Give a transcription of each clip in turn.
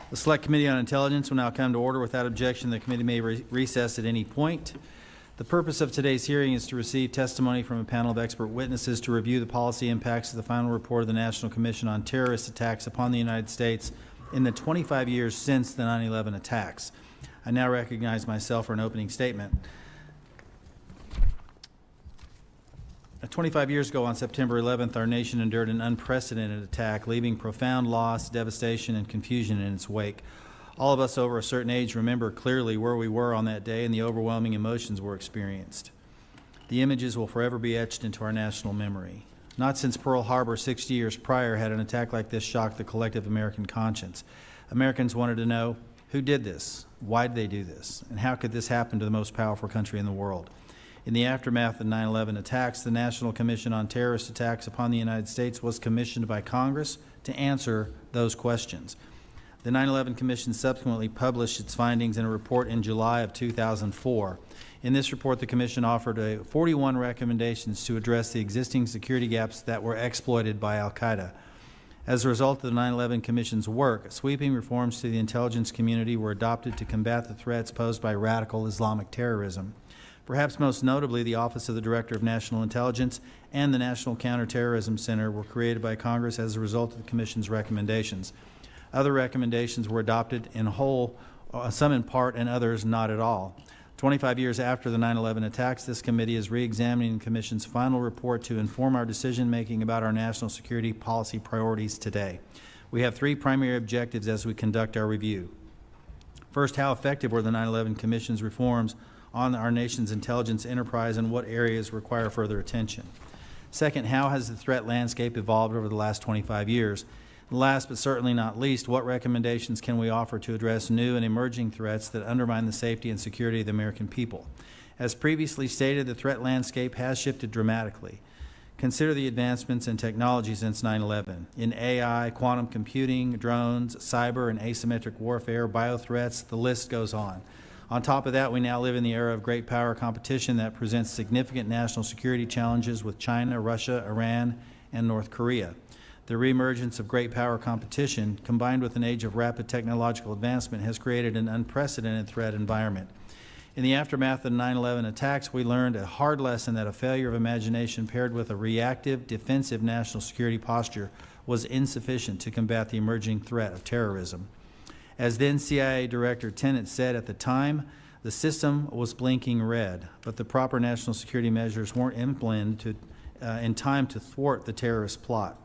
The Select Committee on Intelligence will now come to order. Without objection, the committee may recess at any point. The purpose of today's hearing is to receive testimony from a panel of expert witnesses to review the policy impacts of the final report of the National Commission on Terrorist Attacks upon the United States in the 25 years since the 9/11 attacks. I now recognize myself for an opening statement. 25 years ago, on September 11th, our nation endured an unprecedented attack, leaving profound loss, devastation, and confusion in its wake. All of us over a certain age remember clearly where we were on that day and the overwhelming emotions were experienced. The images will forever be etched into our national memory. Not since Pearl Harbor 60 years prior had an attack like this shocked the collective American conscience. Americans wanted to know, who did this? Why did they do this? And how could this happen to the most powerful country in the world? In the aftermath of the 9/11 attacks, the National Commission on Terrorist Attacks upon the United States was commissioned by Congress to answer those questions. The 9/11 Commission subsequently published its findings in a report in July of 2004. In this report, the Commission offered 41 recommendations to address the existing security gaps that were exploited by al-Qaeda. As a result of the 9/11 Commission's work, sweeping reforms to the intelligence community were adopted to combat the threats posed by radical Islamic terrorism. Perhaps most notably, the Office of the Director of National Intelligence and the National Counterterrorism Center were created by Congress as a result of the Commission's recommendations. Other recommendations were adopted in whole, some in part, and others not at all. 25 years after the 9/11 attacks, this committee is re-examining the Commission's final report to inform our decision-making about our national security policy priorities today. We have three primary objectives as we conduct our review. First, how effective were the 9/11 Commission's reforms on our nation's intelligence enterprise and what areas require further attention? Second, how has the threat landscape evolved over the last 25 years? And last but certainly not least, what recommendations can we offer to address new and emerging threats that undermine the safety and security of the American people? As previously stated, the threat landscape has shifted dramatically. Consider the advancements in technology since 9/11. In AI, quantum computing, drones, cyber and asymmetric warfare, biothreats, the list goes on. On top of that, we now live in the era of great power competition that presents significant national security challenges with China, Russia, Iran, and North Korea. The reemergence of great power competition, combined with an age of rapid technological advancement, has created an unprecedented threat environment. In the aftermath of the 9/11 attacks, we learned a hard lesson that a failure of imagination paired with a reactive, defensive national security posture was insufficient to combat the emerging threat of terrorism. As then CIA Director Tenet said at the time, the system was blinking red, but the proper national security measures weren't implemented in time to thwart the terrorist plot.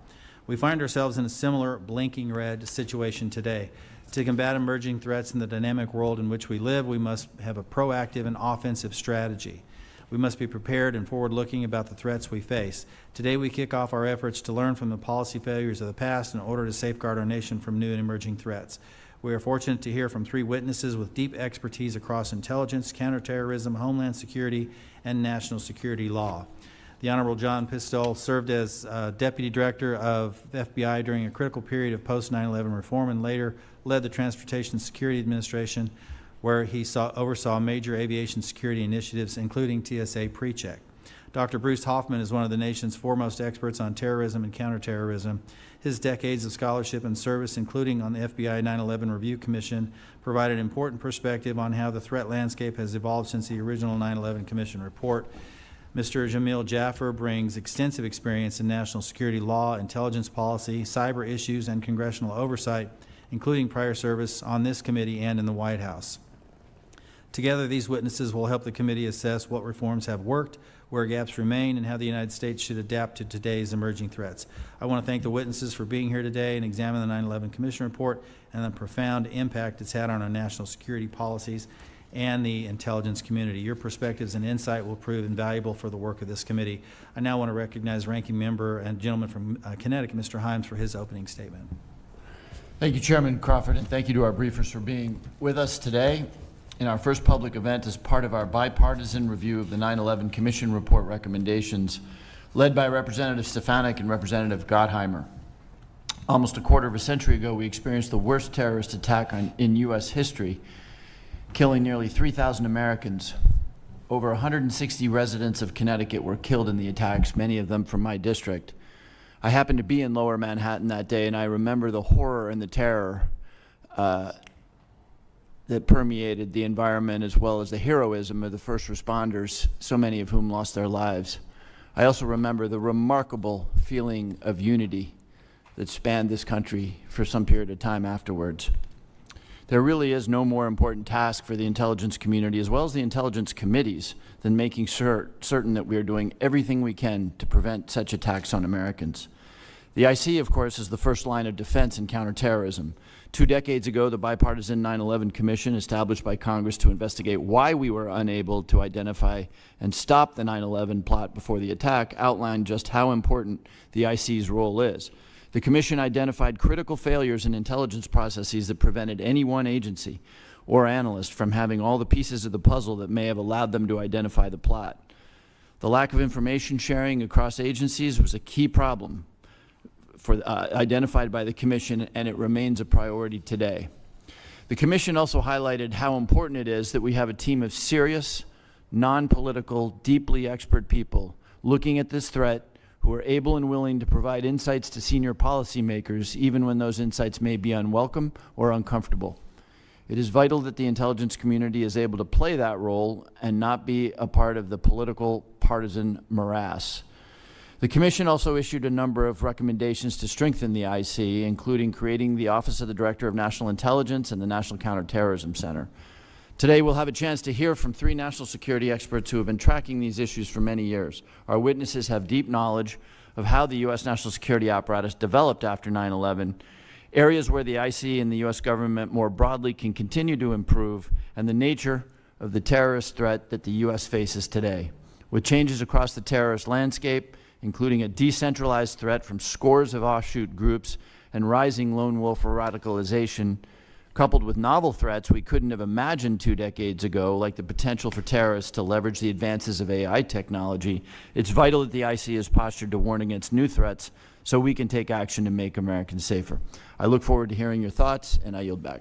We find ourselves in a similar blinking red situation today. To combat emerging threats in the dynamic world in which we live, we must have a proactive and offensive strategy. We must be prepared and forward-looking about the threats we face. Today we kick off our efforts to learn from the policy failures of the past in order to safeguard our nation from new and emerging threats. We are fortunate to hear from three witnesses with deep expertise across intelligence, counterterrorism, homeland security, and national security law. The Honorable John Pistole served as Deputy Director of the FBI during a critical period of post-9/11 reform and later led the Transportation Security Administration, where he oversaw major aviation security initiatives, including TSA PreCheck. Dr. Bruce Hoffman is one of the nation's foremost experts on terrorism and counterterrorism. His decades of scholarship and service, including on the FBI 9/11 Review Commission, provided important perspective on how the threat landscape has evolved since the original 9/11 Commission report. Mr. Jamil Jaffer brings extensive experience in national security law, intelligence policy, cyber issues, and congressional oversight, including prior service on this committee and in the White House. Together, these witnesses will help the committee assess what reforms have worked, where gaps remain, and how the United States should adapt to today's emerging threats. I want to thank the witnesses for being here today and examine the 9/11 Commission report and the profound impact it's had on our national security policies and the intelligence community. Your perspectives and insight will prove invaluable for the work of this committee. I now want to recognize Ranking Member and gentleman from Connecticut, Mr. Himes, for his opening statement. Thank you, Chairman Crawford, and thank you to our briefers for being with us today in our first public event as part of our bipartisan review of the 9/11 Commission report recommendations led by Representative Stefanik and Representative Gottheimer. Almost a quarter of a century ago, we experienced the worst terrorist attack in U.S. history, killing nearly 3,000 Americans. Over 160 residents of Connecticut were killed in the attacks, many of them from my district. I happened to be in Lower Manhattan that day, and I remember the horror and the terror that permeated the environment, as well as the heroism of the first responders, so many of whom lost their lives. I also remember the remarkable feeling of unity that spanned this country for some period of time afterwards. There really is no more important task for the intelligence community, as well as the intelligence committees, than making certain that we are doing everything we can to prevent such attacks on Americans. The IC, of course, is the first line of defense in counterterrorism. 2 decades ago, the bipartisan 9/11 Commission, established by Congress to investigate why we were unable to identify and stop the 9/11 plot before the attack, outlined just how important the IC's role is. The Commission identified critical failures in intelligence processes that prevented any one agency or analyst from having all the pieces of the puzzle that may have allowed them to identify the plot. The lack of information sharing across agencies was a key problem identified by the Commission, and it remains a priority today. The Commission also highlighted how important it is that we have a team of serious, non-political, deeply expert people looking at this threat, who are able and willing to provide insights to senior policymakers, even when those insights may be unwelcome or uncomfortable. It is vital that the intelligence community is able to play that role and not be a part of the political partisan morass. The Commission also issued a number of recommendations to strengthen the IC, including creating the Office of the Director of National Intelligence and the National Counterterrorism Center. Today, we'll have a chance to hear from 3 national security experts who have been tracking these issues for many years. Our witnesses have deep knowledge of how the U.S. national security apparatus developed after 9/11, areas where the IC and the U.S. government more broadly can continue to improve, and the nature of the terrorist threat that the U.S. faces today. With changes across the terrorist landscape, including a decentralized threat from scores of offshoot groups and rising lone wolf radicalization, coupled with novel threats we couldn't have imagined 2 decades ago, like the potential for terrorists to leverage the advances of AI technology, it's vital that the IC is postured to warn against new threats so we can take action to make Americans safer. I look forward to hearing your thoughts, and I yield back.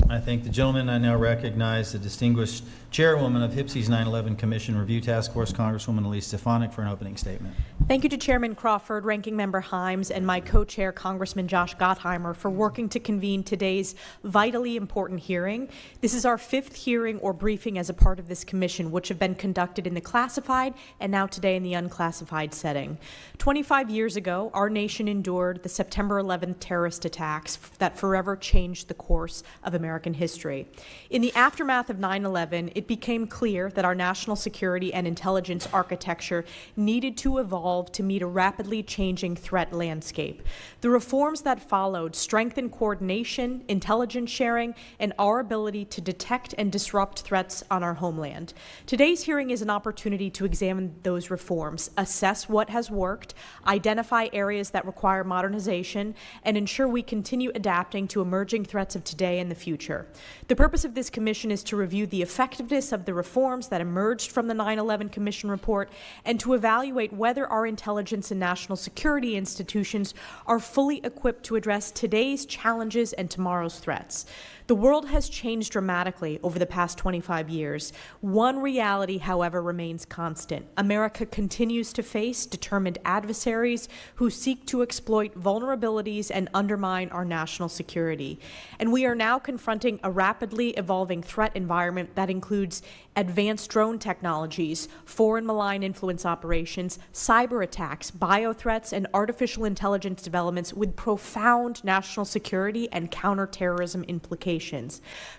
I thank the gentleman. I now recognize the distinguished chairwoman of HPSC's 9/11 Commission Review Task Force, Congresswoman Elise Stefanik, for an opening statement. Thank you to Chairman Crawford, Ranking Member Himes, and my co-chair, Congressman Josh Gottheimer, for working to convene today's vitally important hearing. This is our 5th hearing or briefing as a part of this commission, which have been conducted in the classified and now today in the unclassified setting. 25 years ago, our nation endured the September 11th terrorist attacks that forever changed the course of American history. In the aftermath of 9/11, it became clear that our national security and intelligence architecture needed to evolve to meet a rapidly changing threat landscape. The reforms that followed strengthened coordination, intelligence sharing, and our ability to detect and disrupt threats on our homeland. Today's hearing is an opportunity to examine those reforms, assess what has worked, identify areas that require modernization, and ensure we continue adapting to emerging threats of today and the future. The purpose of this commission is to review the effectiveness of the reforms that emerged from the 9/11 Commission report and to evaluate whether our intelligence and national security institutions are fully equipped to address today's challenges and tomorrow's threats. The world has changed dramatically over the past 25 years. One reality, however, remains constant. America continues to face determined adversaries who seek to exploit vulnerabilities and undermine our national security. And we are now confronting a rapidly evolving threat environment that includes advanced drone technologies, foreign malign influence operations, cyber attacks, biothreats, and artificial intelligence developments with profound national security and counterterrorism implications.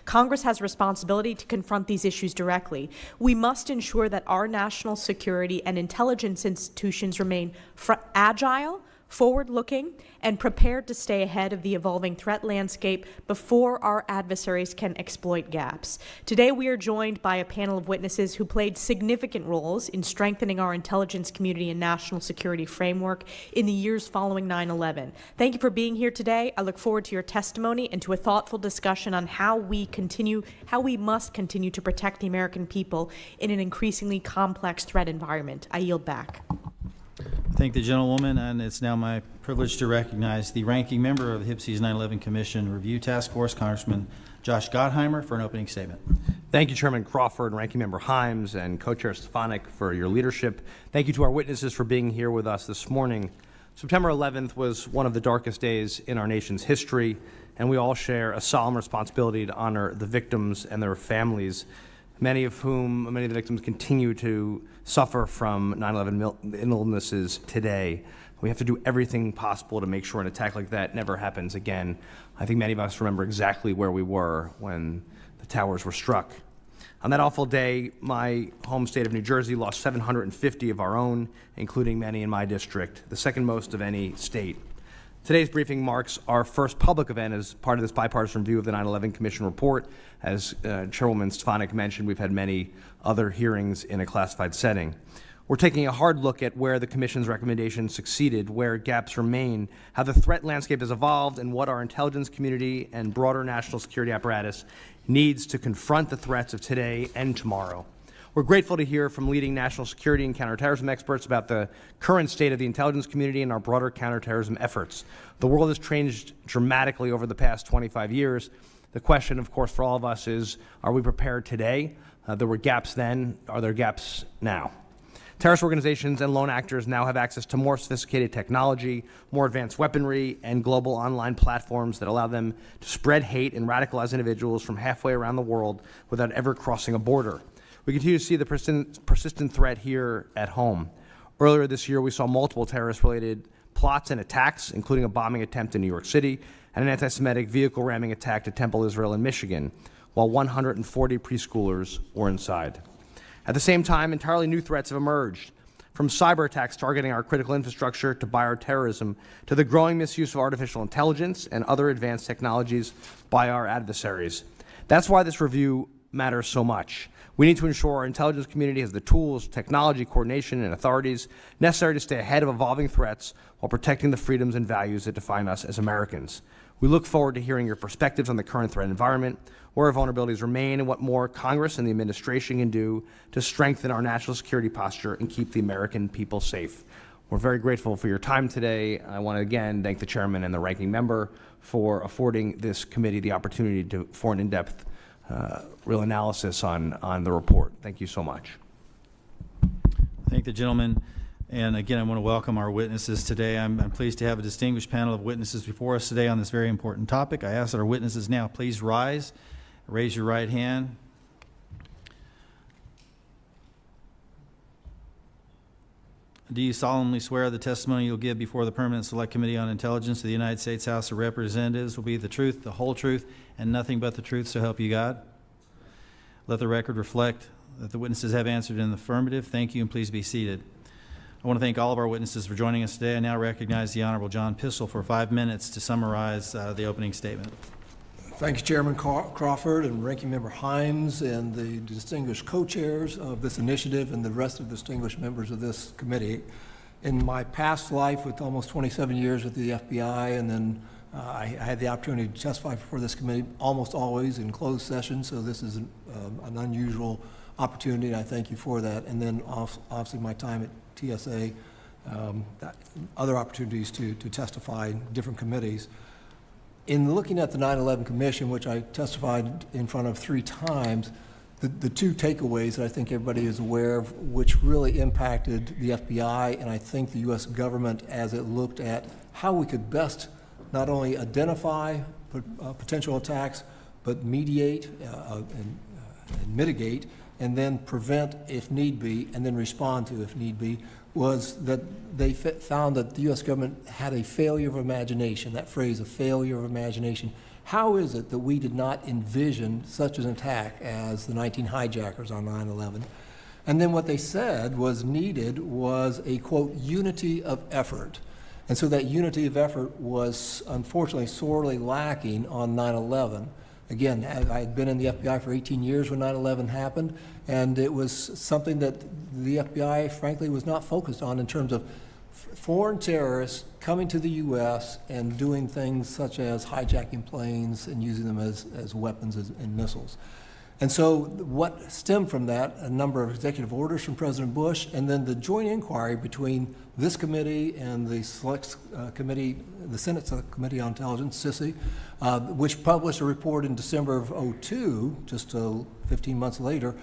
Congress has a responsibility to confront these issues directly. We must ensure that our national security and intelligence institutions remain agile, forward-looking, and prepared to stay ahead of the evolving threat landscape before our adversaries can exploit gaps. Today, we are joined by a panel of witnesses who played significant roles in strengthening our intelligence community and national security framework in the years following 9/11. Thank you for being here today. I look forward to your testimony and to a thoughtful discussion on how we must continue to protect the American people in an increasingly complex threat environment. I yield back. Thank the gentlewoman, and it's now my privilege to recognize the ranking member of the HPSC's 9/11 Commission Review Task Force, Congressman Josh Gottheimer, for an opening statement. Thank you, Chairman Crawford, Ranking Member Himes, and Co-Chair Stefanik for your leadership. Thank you to our witnesses for being here with us this morning September 11th was one of the darkest days in our nation's history, and we all share a solemn responsibility to honor the victims and their families, many of the victims continue to suffer from 9/11 illnesses today. We have to do everything possible to make sure an attack like that never happens again. I think many of us remember exactly where we were when the towers were struck. On that awful day, my home state of New Jersey lost 750 of our own, including many in my district, the second most of any state. Today's briefing marks our first public event as part of this bipartisan review of the 9/11 Commission report. As Chairwoman Stefanik mentioned, we've had many other hearings in a classified setting. We're taking a hard look at where the Commission's recommendations succeeded, where gaps remain, how the threat landscape has evolved, and what our intelligence community and broader national security apparatus needs to confront the threats of today and tomorrow. We're grateful to hear from leading national security and counterterrorism experts about the current state of the intelligence community and our broader counterterrorism efforts. The world has changed dramatically over the past 25 years. The question, of course, for all of us is, are we prepared today? There were gaps then. Are there gaps now? Terrorist organizations and lone actors now have access to more sophisticated technology, more advanced weaponry, and global online platforms that allow them to spread hate and radicalize individuals from halfway around the world without ever crossing a border. We continue to see the persistent threat here at home. Earlier this year, we saw multiple terrorist-related plots and attacks, including a bombing attempt in New York City and an anti-Semitic vehicle ramming attack at Temple Israel in Michigan, while 140 preschoolers were inside. At the same time, entirely new threats have emerged, from cyber attacks targeting our critical infrastructure to bioterrorism, to the growing misuse of artificial intelligence and other advanced technologies by our adversaries. That's why this review matters so much. We need to ensure our intelligence community has the tools, technology, coordination, and authorities necessary to stay ahead of evolving threats while protecting the freedoms and values that define us as Americans. We look forward to hearing your perspectives on the current threat environment, where vulnerabilities remain, and what more Congress and the administration can do to strengthen our national security posture and keep the American people safe. We're very grateful for your time today. I want to again thank the chairman and the ranking member for affording this committee the opportunity for an in-depth real analysis on the report. Thank you so much. Thank the gentleman. And again, I want to welcome our witnesses today. I'm pleased to have a distinguished panel of witnesses before us today on this very important topic. I ask that our witnesses now please rise, raise your right hand. Do you solemnly swear the testimony you'll give before the Permanent Select Committee on Intelligence of the United States House of Representatives will be the truth, the whole truth, and nothing but the truth, so help you God? Let the record reflect that the witnesses have answered in the affirmative. Thank you, and please be seated. I want to thank all of our witnesses for joining us today. I now recognize the Honorable John Pistole for 5 minutes to summarize the opening statement. Thank you, Chairman Crawford and Ranking Member Himes and the distinguished co-chairs of this initiative and the rest of the distinguished members of this committee. In my past life, with almost 27 years with the FBI, and then I had the opportunity to testify before this committee almost always in closed session, so this is an unusual opportunity, and I thank you for that. And then obviously my time at TSA, other opportunities to testify in different committees. In looking at the 9/11 Commission, which I testified in front of 3 times, the 2 takeaways that I think everybody is aware of, which really impacted the FBI and I think the U.S. government as it looked at how we could best not only identify potential attacks, but mediate and mitigate, and then prevent if need be, and then respond to if need be, was that they found that the U.S. government had a failure of imagination, that phrase, a failure of imagination. How is it that we did not envision such an attack as the 19 hijackers on 9/11? And then what they said was needed was a, quote, unity of effort. And so that unity of effort was unfortunately sorely lacking on 9/11. Again, I had been in the FBI for 18 years when 9/11 happened, and it was something that the FBI, frankly, was not focused on in terms of foreign terrorists coming to the U.S. and doing things such as hijacking planes and using them as weapons and missiles. And so what stemmed from that, a number of executive orders from President Bush, and then the joint inquiry between this committee and the Select Committee, the Senate Select Committee on Intelligence, SISI, which published a report in December of 2002, just 15 months later,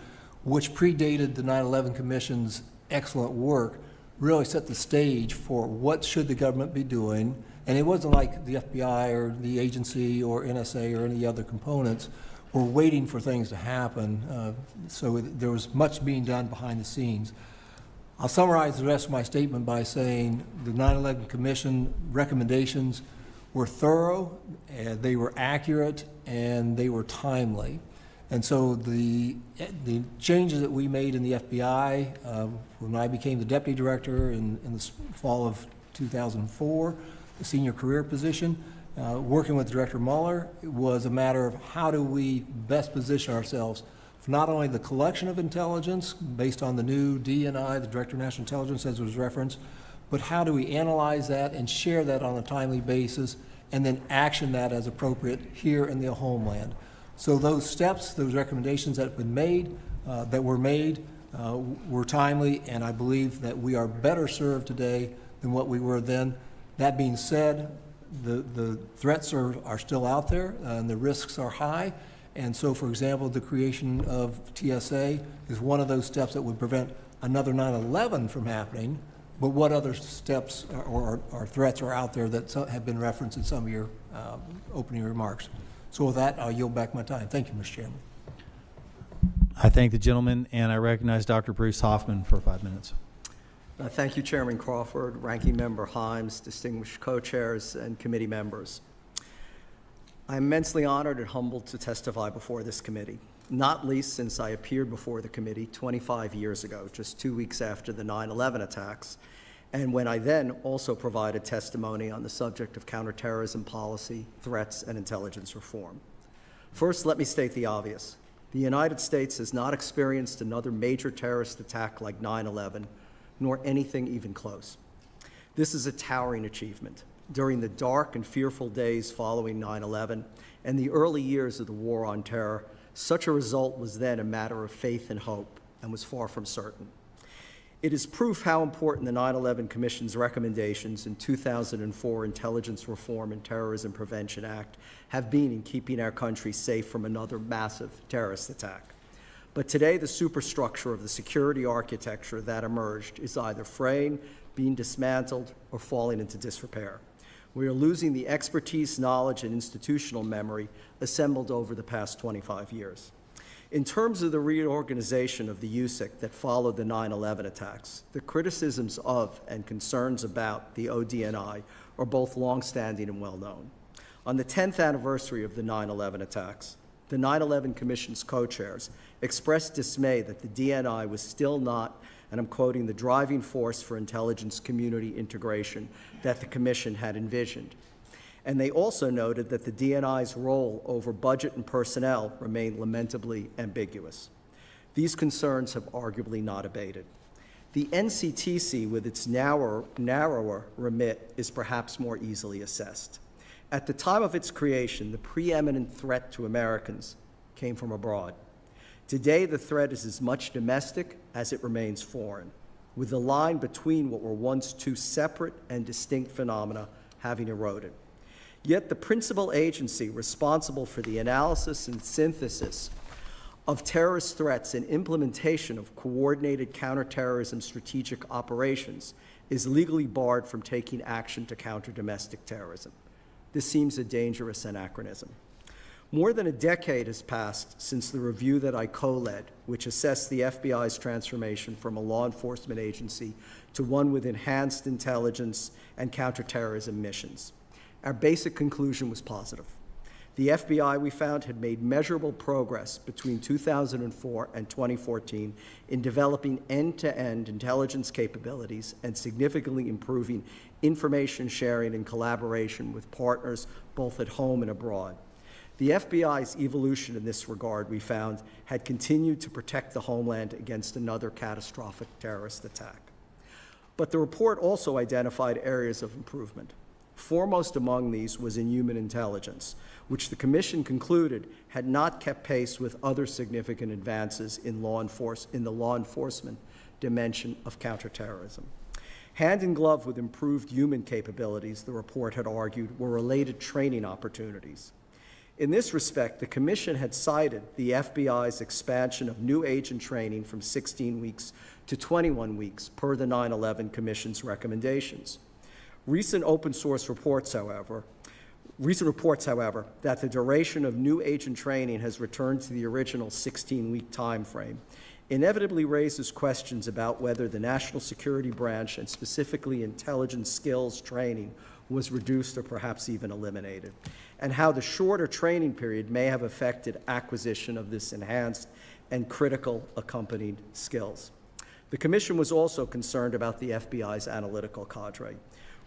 which predated the 9/11 Commission's excellent work, really set the stage for what should the government be doing. And it wasn't like the FBI or the agency or NSA or any other components were waiting for things to happen. So there was much being done behind the scenes. I'll summarize the rest of my statement by saying the 9/11 Commission recommendations were thorough, and they were accurate, and they were timely. And so the changes that we made in the FBI when I became the deputy director in the fall of 2004, the senior career position, working with Director Mueller, it was a matter of how do we best position ourselves for not only the collection of intelligence based on the new DNI, the Director of National Intelligence as was referenced, but how do we analyze that and share that on a timely basis and then action that as appropriate here in the homeland. So those steps, those recommendations that were made, were timely, and I believe that we are better served today than what we were then. That being said, the threats are still out there, and the risks are high. And so, for example, the creation of TSA is one of those steps that would prevent another 9/11 from happening. But what other steps or threats are out there that have been referenced in some of your opening remarks? So with that, I'll yield back my time. Thank you, Mr. Chairman. I thank the gentleman, and I recognize Dr. Bruce Hoffman for 5 minutes. Thank you, Chairman Crawford, Ranking Member Himes, distinguished co-chairs, and committee members. I'm immensely honored and humbled to testify before this committee, not least since I appeared before the committee 25 years ago, just 2 weeks after the 9/11 attacks, and when I then also provided testimony on the subject of counterterrorism policy, threats, and intelligence reform. First, let me state the obvious. The United States has not experienced another major terrorist attack like 9/11, nor anything even close. This is a towering achievement. During the dark and fearful days following 9/11 and the early years of the war on terror, such a result was then a matter of faith and hope and was far from certain. It is proof how important the 9/11 Commission's recommendations in 2004 Intelligence Reform and Terrorism Prevention Act have been in keeping our country safe from another massive terrorist attack. But today, the superstructure of the security architecture that emerged is either fraying, being dismantled, or falling into disrepair. We are losing the expertise, knowledge, and institutional memory assembled over the past 25 years. In terms of the reorganization of the USIC that followed the 9/11 attacks, the criticisms of and concerns about the ODNI are both longstanding and well-known. On the 10th anniversary of the 9/11 attacks, the 9/11 Commission's co-chairs expressed dismay that the DNI was still not, and I'm quoting, the driving force for intelligence community integration that the Commission had envisioned. And they also noted that the DNI's role over budget and personnel remained lamentably ambiguous. These concerns have arguably not abated. The NCTC, with its narrower remit, is perhaps more easily assessed. At the time of its creation, the preeminent threat to Americans came from abroad. Today, the threat is as much domestic as it remains foreign, with the line between what were once two separate and distinct phenomena having eroded. Yet the principal agency responsible for the analysis and synthesis of terrorist threats and implementation of coordinated counterterrorism strategic operations is legally barred from taking action to counter domestic terrorism. This seems a dangerous anachronism. More than a decade has passed since the review that I co-led, which assessed the FBI's transformation from a law enforcement agency to one with enhanced intelligence and counterterrorism missions. Our basic conclusion was positive. The FBI, we found, had made measurable progress between 2004 and 2014 in developing end-to-end intelligence capabilities and significantly improving information sharing and collaboration with partners both at home and abroad. The FBI's evolution in this regard, we found, had continued to protect the homeland against another catastrophic terrorist attack. But the report also identified areas of improvement. Foremost among these was in human intelligence, which the Commission concluded had not kept pace with other significant advances in the law enforcement dimension of counterterrorism. Hand in glove with improved human capabilities, the report had argued, were related training opportunities. In this respect, the Commission had cited the FBI's expansion of new agent training from 16 weeks to 21 weeks per the 9/11 Commission's recommendations. Recent reports, however, that the duration of new agent training has returned to the original 16-week time frame inevitably raises questions about whether the National Security Branch and specifically intelligence skills training was reduced or perhaps even eliminated, and how the shorter training period may have affected acquisition of this enhanced and critical accompanied skills. The Commission was also concerned about the FBI's analytical cadre.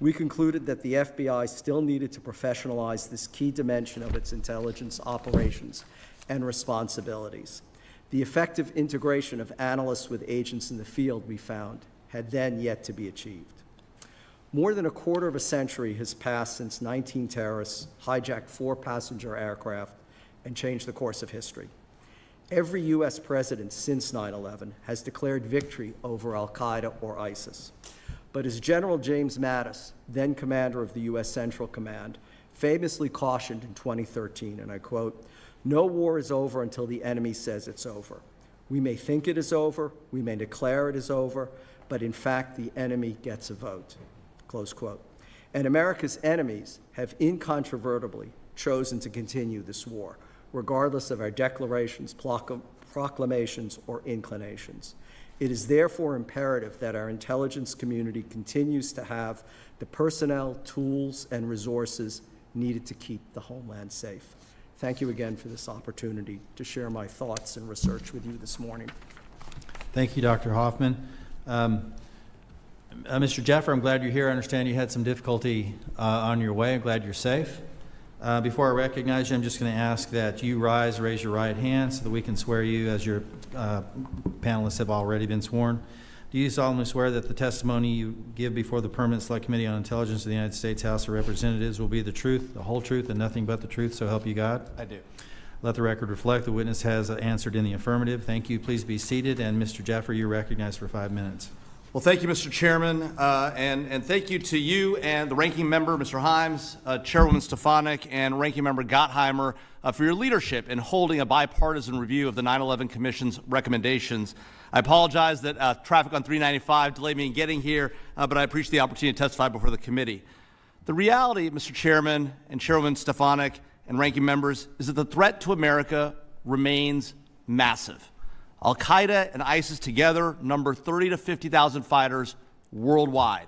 We concluded that the FBI still needed to professionalize this key dimension of its intelligence operations and responsibilities. The effective integration of analysts with agents in the field, we found, had then yet to be achieved. More than a quarter of a century has passed since 19 terrorists hijacked 4 passenger aircraft and changed the course of history. Every U.S. president since 9/11 has declared victory over al-Qaeda or ISIS. But as General James Mattis, then commander of the U.S. Central Command, famously cautioned in 2013, and I quote, "No war is over until the enemy says it's over. We may think it is over, we may declare it is over, but in fact the enemy gets a vote." Close quote. And America's enemies have incontrovertibly chosen to continue this war, regardless of our declarations, proclamations, or inclinations. It is therefore imperative that our intelligence community continues to have the personnel, tools, and resources needed to keep the homeland safe. Thank you again for this opportunity to share my thoughts and research with you this morning. Thank you, Dr. Hoffman. Mr. Jaffer, I'm glad you're here. I understand you had some difficulty on your way. I'm glad you're safe. Before I recognize you, I'm just going to ask that you raise your right hand so that we can swear you as your panelists have already been sworn. Do you solemnly swear that the testimony you give before the Permanent Select Committee on Intelligence of the United States House of Representatives will be the truth, the whole truth, and nothing but the truth, so help you God? I do. Let the record reflect the witness has answered in the affirmative. Thank you. Please be seated. And Mr. Jaffer, you're recognized for 5 minutes. Well, thank you, Mr. Chairman, and thank you to you and the ranking member, Mr. Himes, Chairwoman Stefanik, and Ranking Member Gottheimer for your leadership in holding a bipartisan review of the 9/11 Commission's recommendations. I apologize that traffic on 395 delayed me in getting here, but I appreciate the opportunity to testify before the committee. The reality, Mr. Chairman and Chairwoman Stefanik and ranking members, is that the threat to America remains massive. Al-Qaeda and ISIS together number 30 to 50,000 fighters worldwide.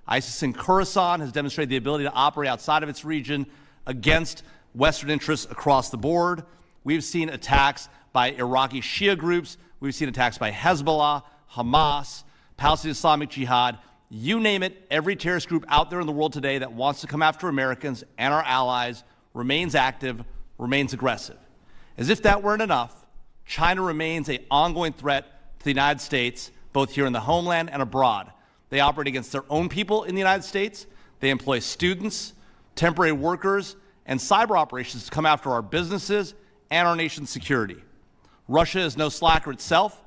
ISIS in Khorasan has demonstrated the ability to operate outside of its region against Western interests across the board. We've seen attacks by Iraqi Shia groups. We've seen attacks by Hezbollah, Hamas, Palestinian Islamic Jihad. You name it, every terrorist group out there in the world today that wants to come after Americans and our allies remains active, remains aggressive. As if that weren't enough, China remains an ongoing threat to the United States, both here in the homeland and abroad. They operate against their own people in the United States. They employ students, temporary workers, and cyber operations to come after our businesses and our nation's security. Russia is no slacker itself.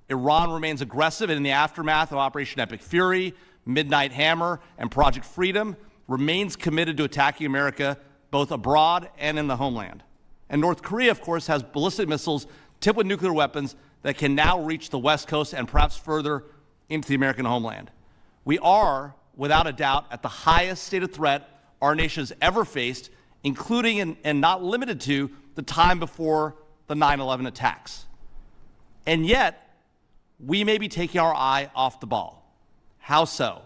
Iran remains aggressive, and in the aftermath of Operation Epic Fury, Midnight Hammer, and Project Freedom, remains committed to attacking America both abroad and in the homeland. And North Korea, of course, has ballistic missiles tipped with nuclear weapons that can now reach the West Coast and perhaps further into the American homeland. We are, without a doubt, at the highest state of threat our nation has ever faced, including and not limited to the time before the 9/11 attacks. And yet, we may be taking our eye off the ball. How so?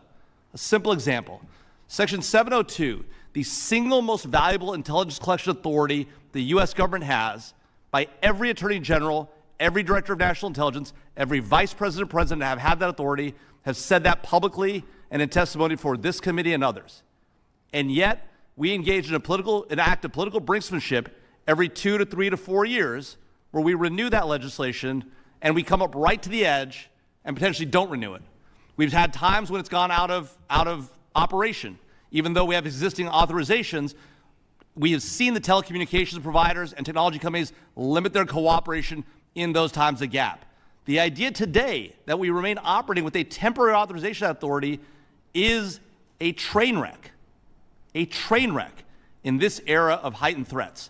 A simple example. Section 702, the single most valuable intelligence collection authority the U.S. government has, by every Attorney General, every Director of National Intelligence, every Vice President, President to have had that authority, have said that publicly and in testimony for this committee and others. And yet, we engage in an act of political brinksmanship every 2 to 3 to 4 years, where we renew that legislation and we come up right to the edge and potentially don't renew it. We've had times when it's gone out of operation. Even though we have existing authorizations, we have seen the telecommunications providers and technology companies limit their cooperation in those times of gap. The idea today that we remain operating with a temporary authorization authority is a train wreck in this era of heightened threats.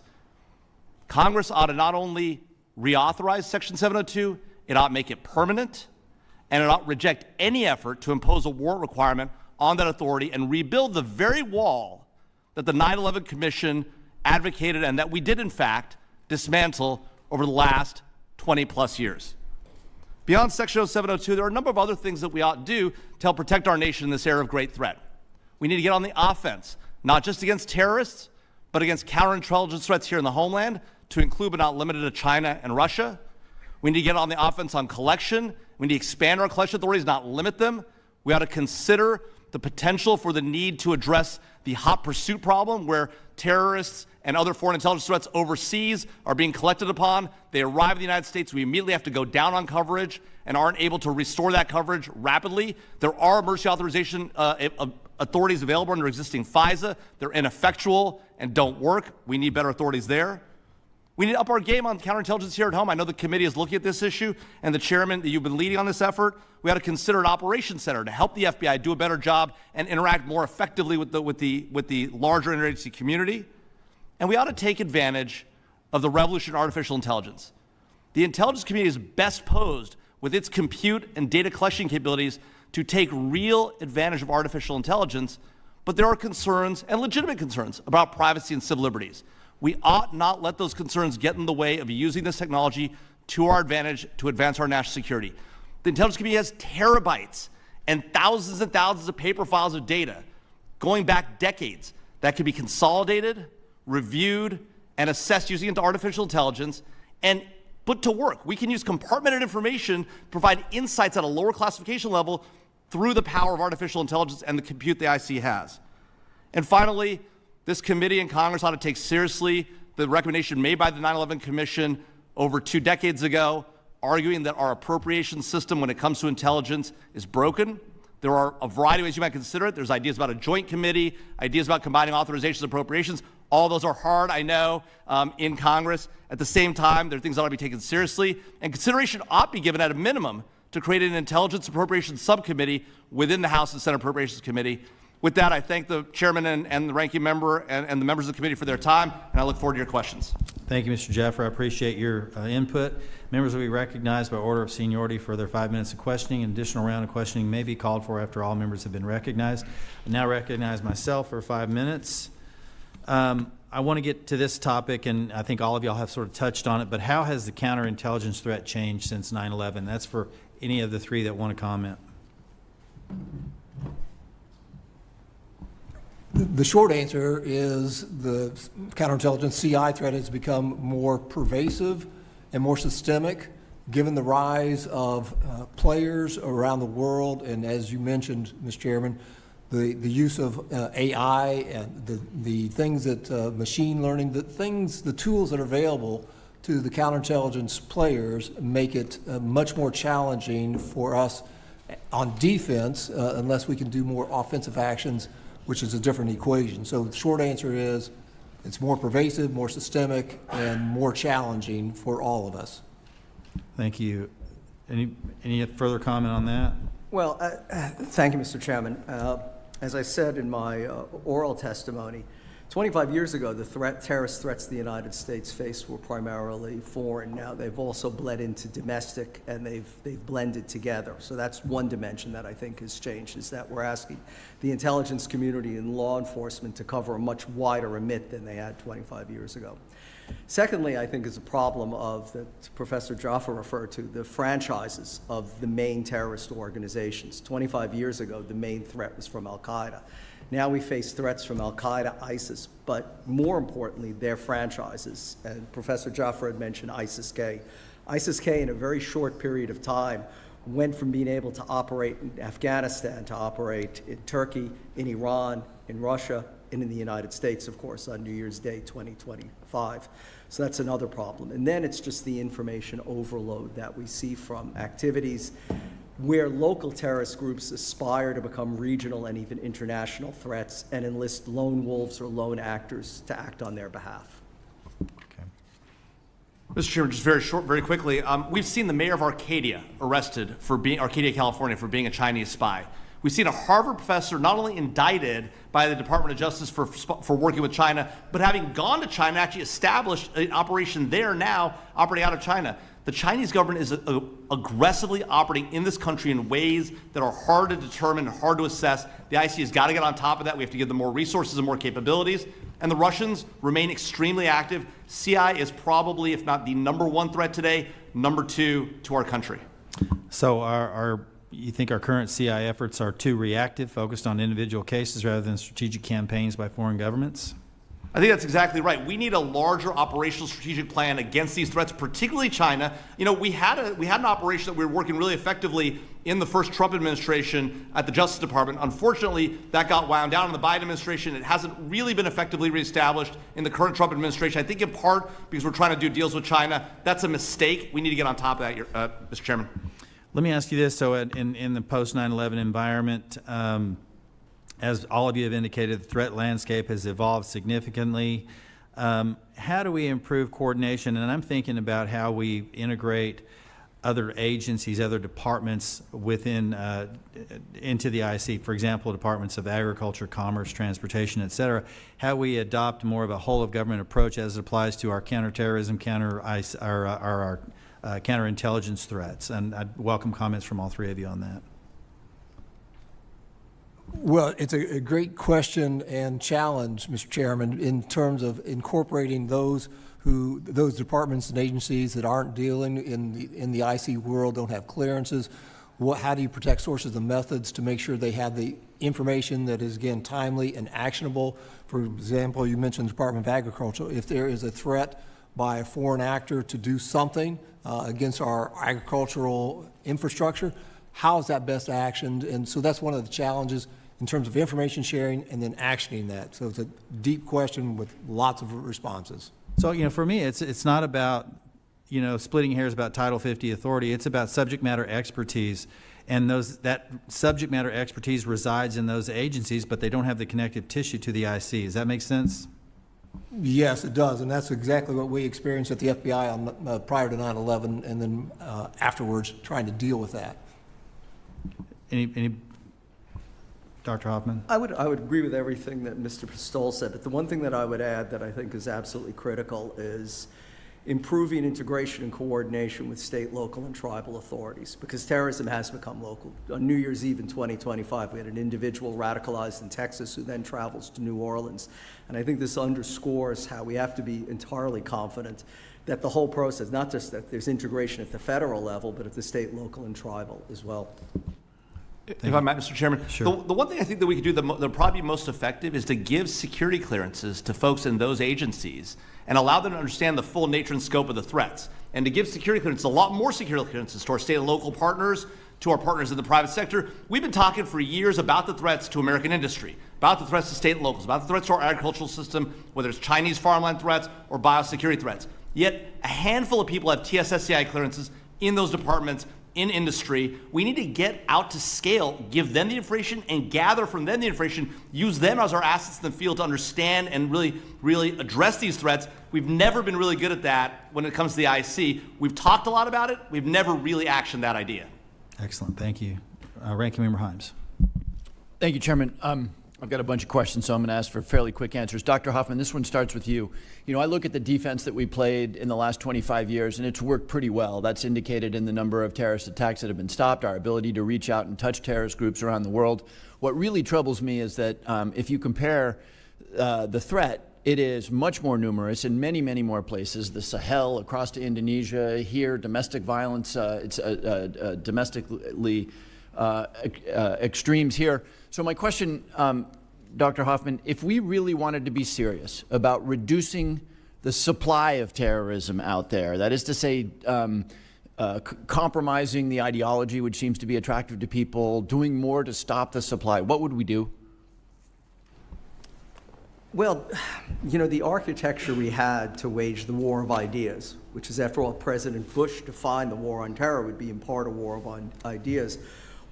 Congress ought to not only reauthorize Section 702, it ought to make it permanent, and it ought to reject any effort to impose a warrant requirement on that authority and rebuild the very wall that the 9/11 Commission advocated and that we did, in fact, dismantle over the last 20-plus years. Beyond Section 702, there are a number of other things that we ought to do to help protect our nation in this era of great threat. We need to get on the offense, not just against terrorists, but against counterintelligence threats here in the homeland, to include but not limited to China and Russia. We need to get on the offense on collection. We need to expand our collection authorities, not limit them. We ought to consider the potential for the need to address the hot pursuit problem where terrorists and other foreign intelligence threats overseas are being collected upon. They arrive in the United States. We immediately have to go down on coverage and aren't able to restore that coverage rapidly. There are emergency authorization authorities available under existing FISA. They're ineffectual and don't work. We need better authorities there. We need to up our game on counterintelligence here at home. I know the committee is looking at this issue, and the chairman that you've been leading on this effort. We ought to consider an operations center to help the FBI do a better job and interact more effectively with the larger interagency community. And we ought to take advantage of the revolution in artificial intelligence. The intelligence community is best posed with its compute and data collection capabilities to take real advantage of artificial intelligence, but there are concerns, and legitimate concerns, about privacy and civil liberties. We ought not let those concerns get in the way of using this technology to our advantage to advance our national security. The intelligence community has terabytes and thousands of paper files of data going back decades that can be consolidated, reviewed, and assessed using into artificial intelligence and put to work. We can use compartmented information to provide insights at a lower classification level through the power of artificial intelligence and the compute the IC has. And finally, this committee and Congress ought to take seriously the recommendation made by the 9/11 Commission over 2 decades ago, arguing that our appropriation system when it comes to intelligence is broken. There are a variety of ways you might consider it. There's ideas about a joint committee, ideas about combining authorizations and appropriations. All those are hard, I know, in Congress. At the same time, there are things that ought to be taken seriously, and consideration ought to be given at a minimum to create an intelligence appropriations subcommittee within the House and Senate Appropriations Committee. With that, I thank the chairman and the ranking member and the members of the committee for their time, and I look forward to your questions. Thank you, Mr. Jaffer. I appreciate your input. Members will be recognized by order of seniority for their 5 minutes of questioning. An additional round of questioning may be called for after all members have been recognized. I now recognize myself for 5 minutes. I want to get to this topic, and I think all of y'all have sort of touched on it, but how has the counterintelligence threat changed since 9/11? That's for any of the three that want to comment. The short answer is the counterintelligence CI threat has become more pervasive and more systemic given the rise of players around the world, and as you mentioned, Mr. Chairman, the use of AI and the things that machine learning, the tools that are available to the counterintelligence players make it much more challenging for us on defense unless we can do more offensive actions, which is a different equation. So the short answer is it's more pervasive, more systemic, and more challenging for all of us. Thank you. Any further comment on that? Well, thank you, Mr. Chairman. As I said in my oral testimony, 25 years ago, the terrorist threats the United States faced were primarily foreign. Now they've also bled into domestic, and they've blended together. So that's one dimension that I think has changed, is that we're asking the intelligence community and law enforcement to cover a much wider remit than they had 25 years ago. Secondly, I think is a problem of, that Professor Jaffer referred to, the franchises of the main terrorist organizations. 25 years ago, the main threat was from Al-Qaeda. Now we face threats from Al-Qaeda, ISIS, but more importantly, their franchises. And Professor Jaffer had mentioned ISIS-K. ISIS-K, in a very short period of time, went from being able to operate in Afghanistan to operate in Turkey, in Iran, in Russia, and in the United States, of course, on New Year's Day 2025. So that's another problem. And then it's just the information overload that we see from activities where local terrorist groups aspire to become regional and even international threats and enlist lone wolves or lone actors to act on their behalf. Okay. Mr. Chairman, just very quickly, we've seen the mayor of Arcadia arrested for being, Arcadia, California, for being a Chinese spy. We've seen a Harvard professor not only indicted by the Department of Justice for working with China, but having gone to China, actually established an operation there now, operating out of China. The Chinese government is aggressively operating in this country in ways that are hard to determine, hard to assess. The IC has got to get on top of that. We have to give them more resources and more capabilities. And the Russians remain extremely active. CI is probably, if not the #1 threat today, #2 to our country. So you think our current CI efforts are too reactive, focused on individual cases rather than strategic campaigns by foreign governments? I think that's exactly right. We need a larger operational strategic plan against these threats, particularly China. You know, we had an operation that we were working really effectively in the first Trump administration at the Justice Department. Unfortunately, that got wound down in the Biden administration. It hasn't really been effectively reestablished in the current Trump administration. I think in part because we're trying to do deals with China. That's a mistake. We need to get on top of that, Mr. Chairman. Let me ask you this. So in the post-9/11 environment, as all of you have indicated, the threat landscape has evolved significantly. How do we improve coordination? And I'm thinking about how we integrate other agencies, other departments within into the IC. For example, departments of agriculture, commerce, transportation, et cetera. How we adopt more of a whole-of-government approach as it applies to our counterterrorism, our counterintelligence threats. And I'd welcome comments from all three of you on that. Well, it's a great question and challenge, Mr. Chairman, in terms of incorporating those departments and agencies that aren't dealing in the IC world, don't have clearances. How do you protect sources and methods to make sure they have the information that is, again, timely and actionable? For example, you mentioned the Department of Agriculture. If there is a threat by a foreign actor to do something against our agricultural infrastructure, how is that best actioned? And so that's one of the challenges in terms of information sharing and then actioning that. So it's a deep question with lots of responses. So, you know, for me, it's not about, you know, splitting hairs about Title 50 authority. It's about subject matter expertise. And that subject matter expertise resides in those agencies, but they don't have the connective tissue to the IC. Does that make sense? Yes, it does, and that's exactly what we experienced at the FBI prior to 9/11, and then afterwards trying to deal with that. Any Dr. Hoffman? I would agree with everything that Mr. Pistole said, but the one thing that I would add that I think is absolutely critical is improving integration and coordination with state, local, and tribal authorities, because terrorism has become local. On New Year's Eve in 2025, we had an individual radicalized in Texas who then travels to New Orleans. And I think this underscores how we have to be entirely confident that the whole process, not just that there's integration at the federal level, but at the state, local, and tribal as well. If I might, Mr. Chairman, Sure. The one thing I think that we could do that probably be most effective is to give security clearances to folks in those agencies and allow them to understand the full nature and scope of the threats. And to give security clearances, a lot more security clearances to our state and local partners, to our partners in the private sector. We've been talking for years about the threats to American industry, about the threats to state and locals, about the threats to our agricultural system, whether it's Chinese farmland threats or biosecurity threats. Yet a handful of people have TSSCI clearances in those departments, in industry. We need to get out to scale, give them the information and gather from them the information, use them as our assets in the field to understand and really address these threats. We've never been really good at that when it comes to the IC. We've talked a lot about it. We've never really actioned that idea. Excellent. Thank you. Ranking Member Himes. Thank you, Chairman. I've got a bunch of questions, so I'm going to ask for fairly quick answers. Dr. Hoffman, this one starts with you. You know, I look at the defense that we played in the last 25 years, and it's worked pretty well. That's indicated in the number of terrorist attacks that have been stopped, our ability to reach out and touch terrorist groups around the world. What really troubles me is that if you compare the threat, it is much more numerous in many, many more places. The Sahel, across to Indonesia, here, domestic violence, it's domestically extremes here. So my question, Dr. Hoffman, if we really wanted to be serious about reducing the supply of terrorism out there, that is to say, compromising the ideology which seems to be attractive to people, doing more to stop the supply, what would we do? Well, you know, the architecture we had to wage the war of ideas, which is, after all, President Bush defined the war on terror would be in part a war of ideas,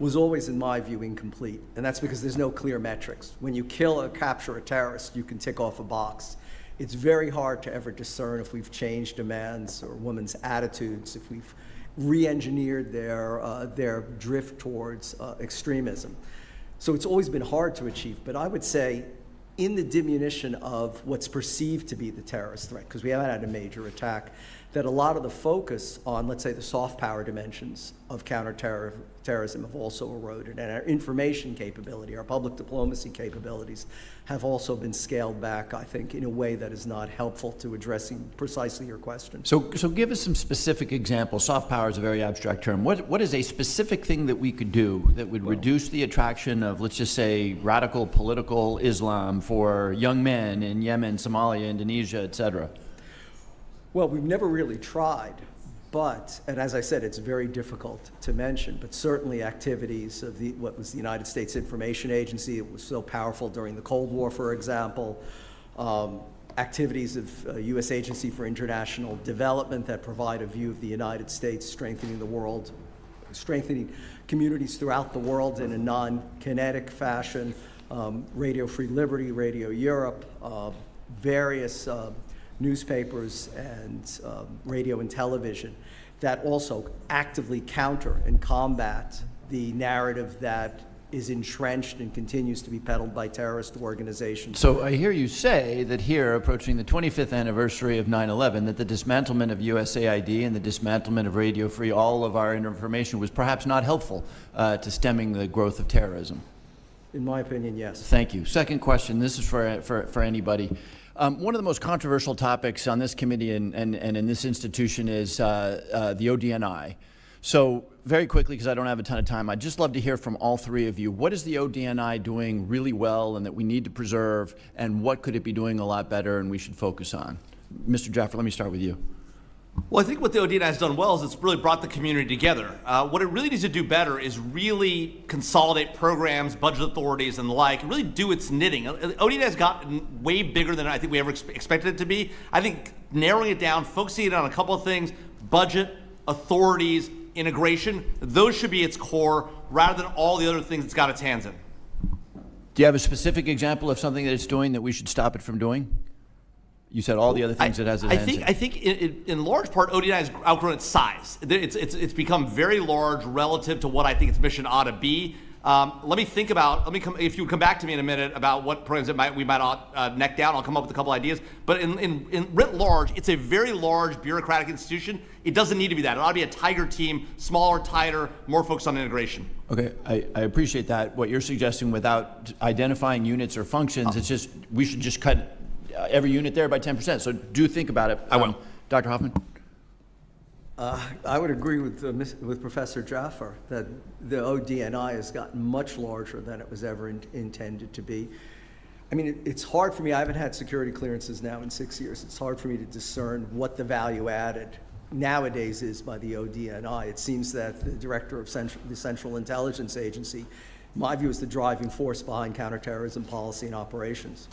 was always, in my view, incomplete. And that's because there's no clear metrics. When you kill or capture a terrorist, you can tick off a box. It's very hard to ever discern if we've changed demands or women's attitudes, if we've re-engineered their drift towards extremism. So it's always been hard to achieve, but I would say in the diminution of what's perceived to be the terrorist threat, because we haven't had a major attack, that a lot of the focus on, let's say, the soft power dimensions of counterterrorism have also eroded, and our information capability, our public diplomacy capabilities have also been scaled back, I think, in a way that is not helpful to addressing precisely your question. So give us some specific examples. Soft power is a very abstract term. What is a specific thing that we could do that would reduce the attraction of, let's just say, radical political Islam for young men in Yemen, Somalia, Indonesia, et cetera? Well, we've never really tried, but, and as I said, it's very difficult to mention, but certainly activities of what was the United States Information Agency, it was so powerful during the Cold War, for example, activities of U.S. Agency for International Development that provide a view of the United States strengthening the world, strengthening communities throughout the world in a non-kinetic fashion, Radio Free Liberty, Radio Europe, various newspapers and radio and television that also actively counter and combat the narrative that is entrenched and continues to be peddled by terrorist organizations. So I hear you say that here, approaching the 25th anniversary of 9/11, that the dismantlement of USAID and the dismantlement of Radio Free, all of our information, was perhaps not helpful to stemming the growth of terrorism. In my opinion, yes. Thank you. Second question, this is for anybody. One of the most controversial topics on this committee and in this institution is the ODNI. So very quickly, because I don't have a ton of time, I'd just love to hear from all three of you. What is the ODNI doing really well and that we need to preserve, and what could it be doing a lot better and we should focus on? Mr. Jaffer, let me start with you. Well, I think what the ODNI has done well is it's really brought the community together. What it really needs to do better is really consolidate programs, budget authorities, and the like, and really do its knitting. ODNI has gotten way bigger than I think we ever expected it to be. I think narrowing it down, focusing it on a couple of things, budget, authorities, integration, those should be its core rather than all the other things it's got its hands in. Do you have a specific example of something that it's doing that we should stop it from doing? You said all the other things it has its hands in. I think in large part, ODNI has outgrown its size. It's become very large relative to what I think its mission ought to be. Let me think about, if you come back to me in a minute about what programs we might neck down, I'll come up with a couple ideas. But in writ large, it's a very large bureaucratic institution. It doesn't need to be that. It ought to be a tiger team, smaller, tighter, more focused on integration. Okay, I appreciate that. What you're suggesting without identifying units or functions, it's just, we should just cut every unit there by 10%. So do think about it. I will. Dr. Hoffman? I would agree with Professor Jaffer that the ODNI has gotten much larger than it was ever intended to be. I mean, it's hard for me. I haven't had security clearances now in 6 years. It's hard for me to discern what the value added nowadays is by the ODNI. It seems that the director of the Central Intelligence Agency, in my view, is the driving force behind counterterrorism policy and operations.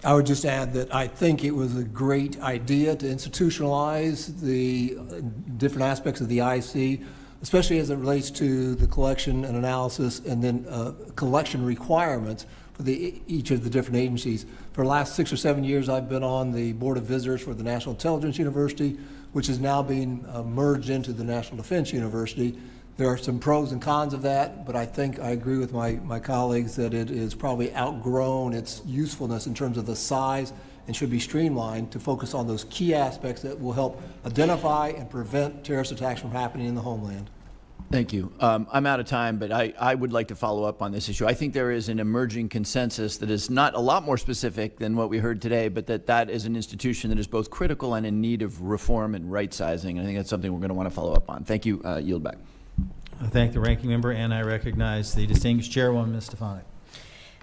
I would just add that I think it was a great idea to institutionalize the different aspects of the IC, especially as it relates to the collection and analysis and then collection requirements for each of the different agencies. For the last 6 or 7 years, I've been on the Board of Visitors for the National Intelligence University, which is now being merged into the National Defense University. There are some pros and cons of that, but I think I agree with my colleagues that it is probably outgrown its usefulness in terms of the size and should be streamlined to focus on those key aspects that will help identify and prevent terrorist attacks from happening in the homeland. Thank you. I'm out of time, but I would like to follow up on this issue. I think there is an emerging consensus that is not a lot more specific than what we heard today, but that is an institution that is both critical and in need of reform and right-sizing. I think that's something we're going to want to follow up on. Thank you. Yield back. I thank the ranking member, and I recognize the distinguished chairwoman, Ms. Stefanik.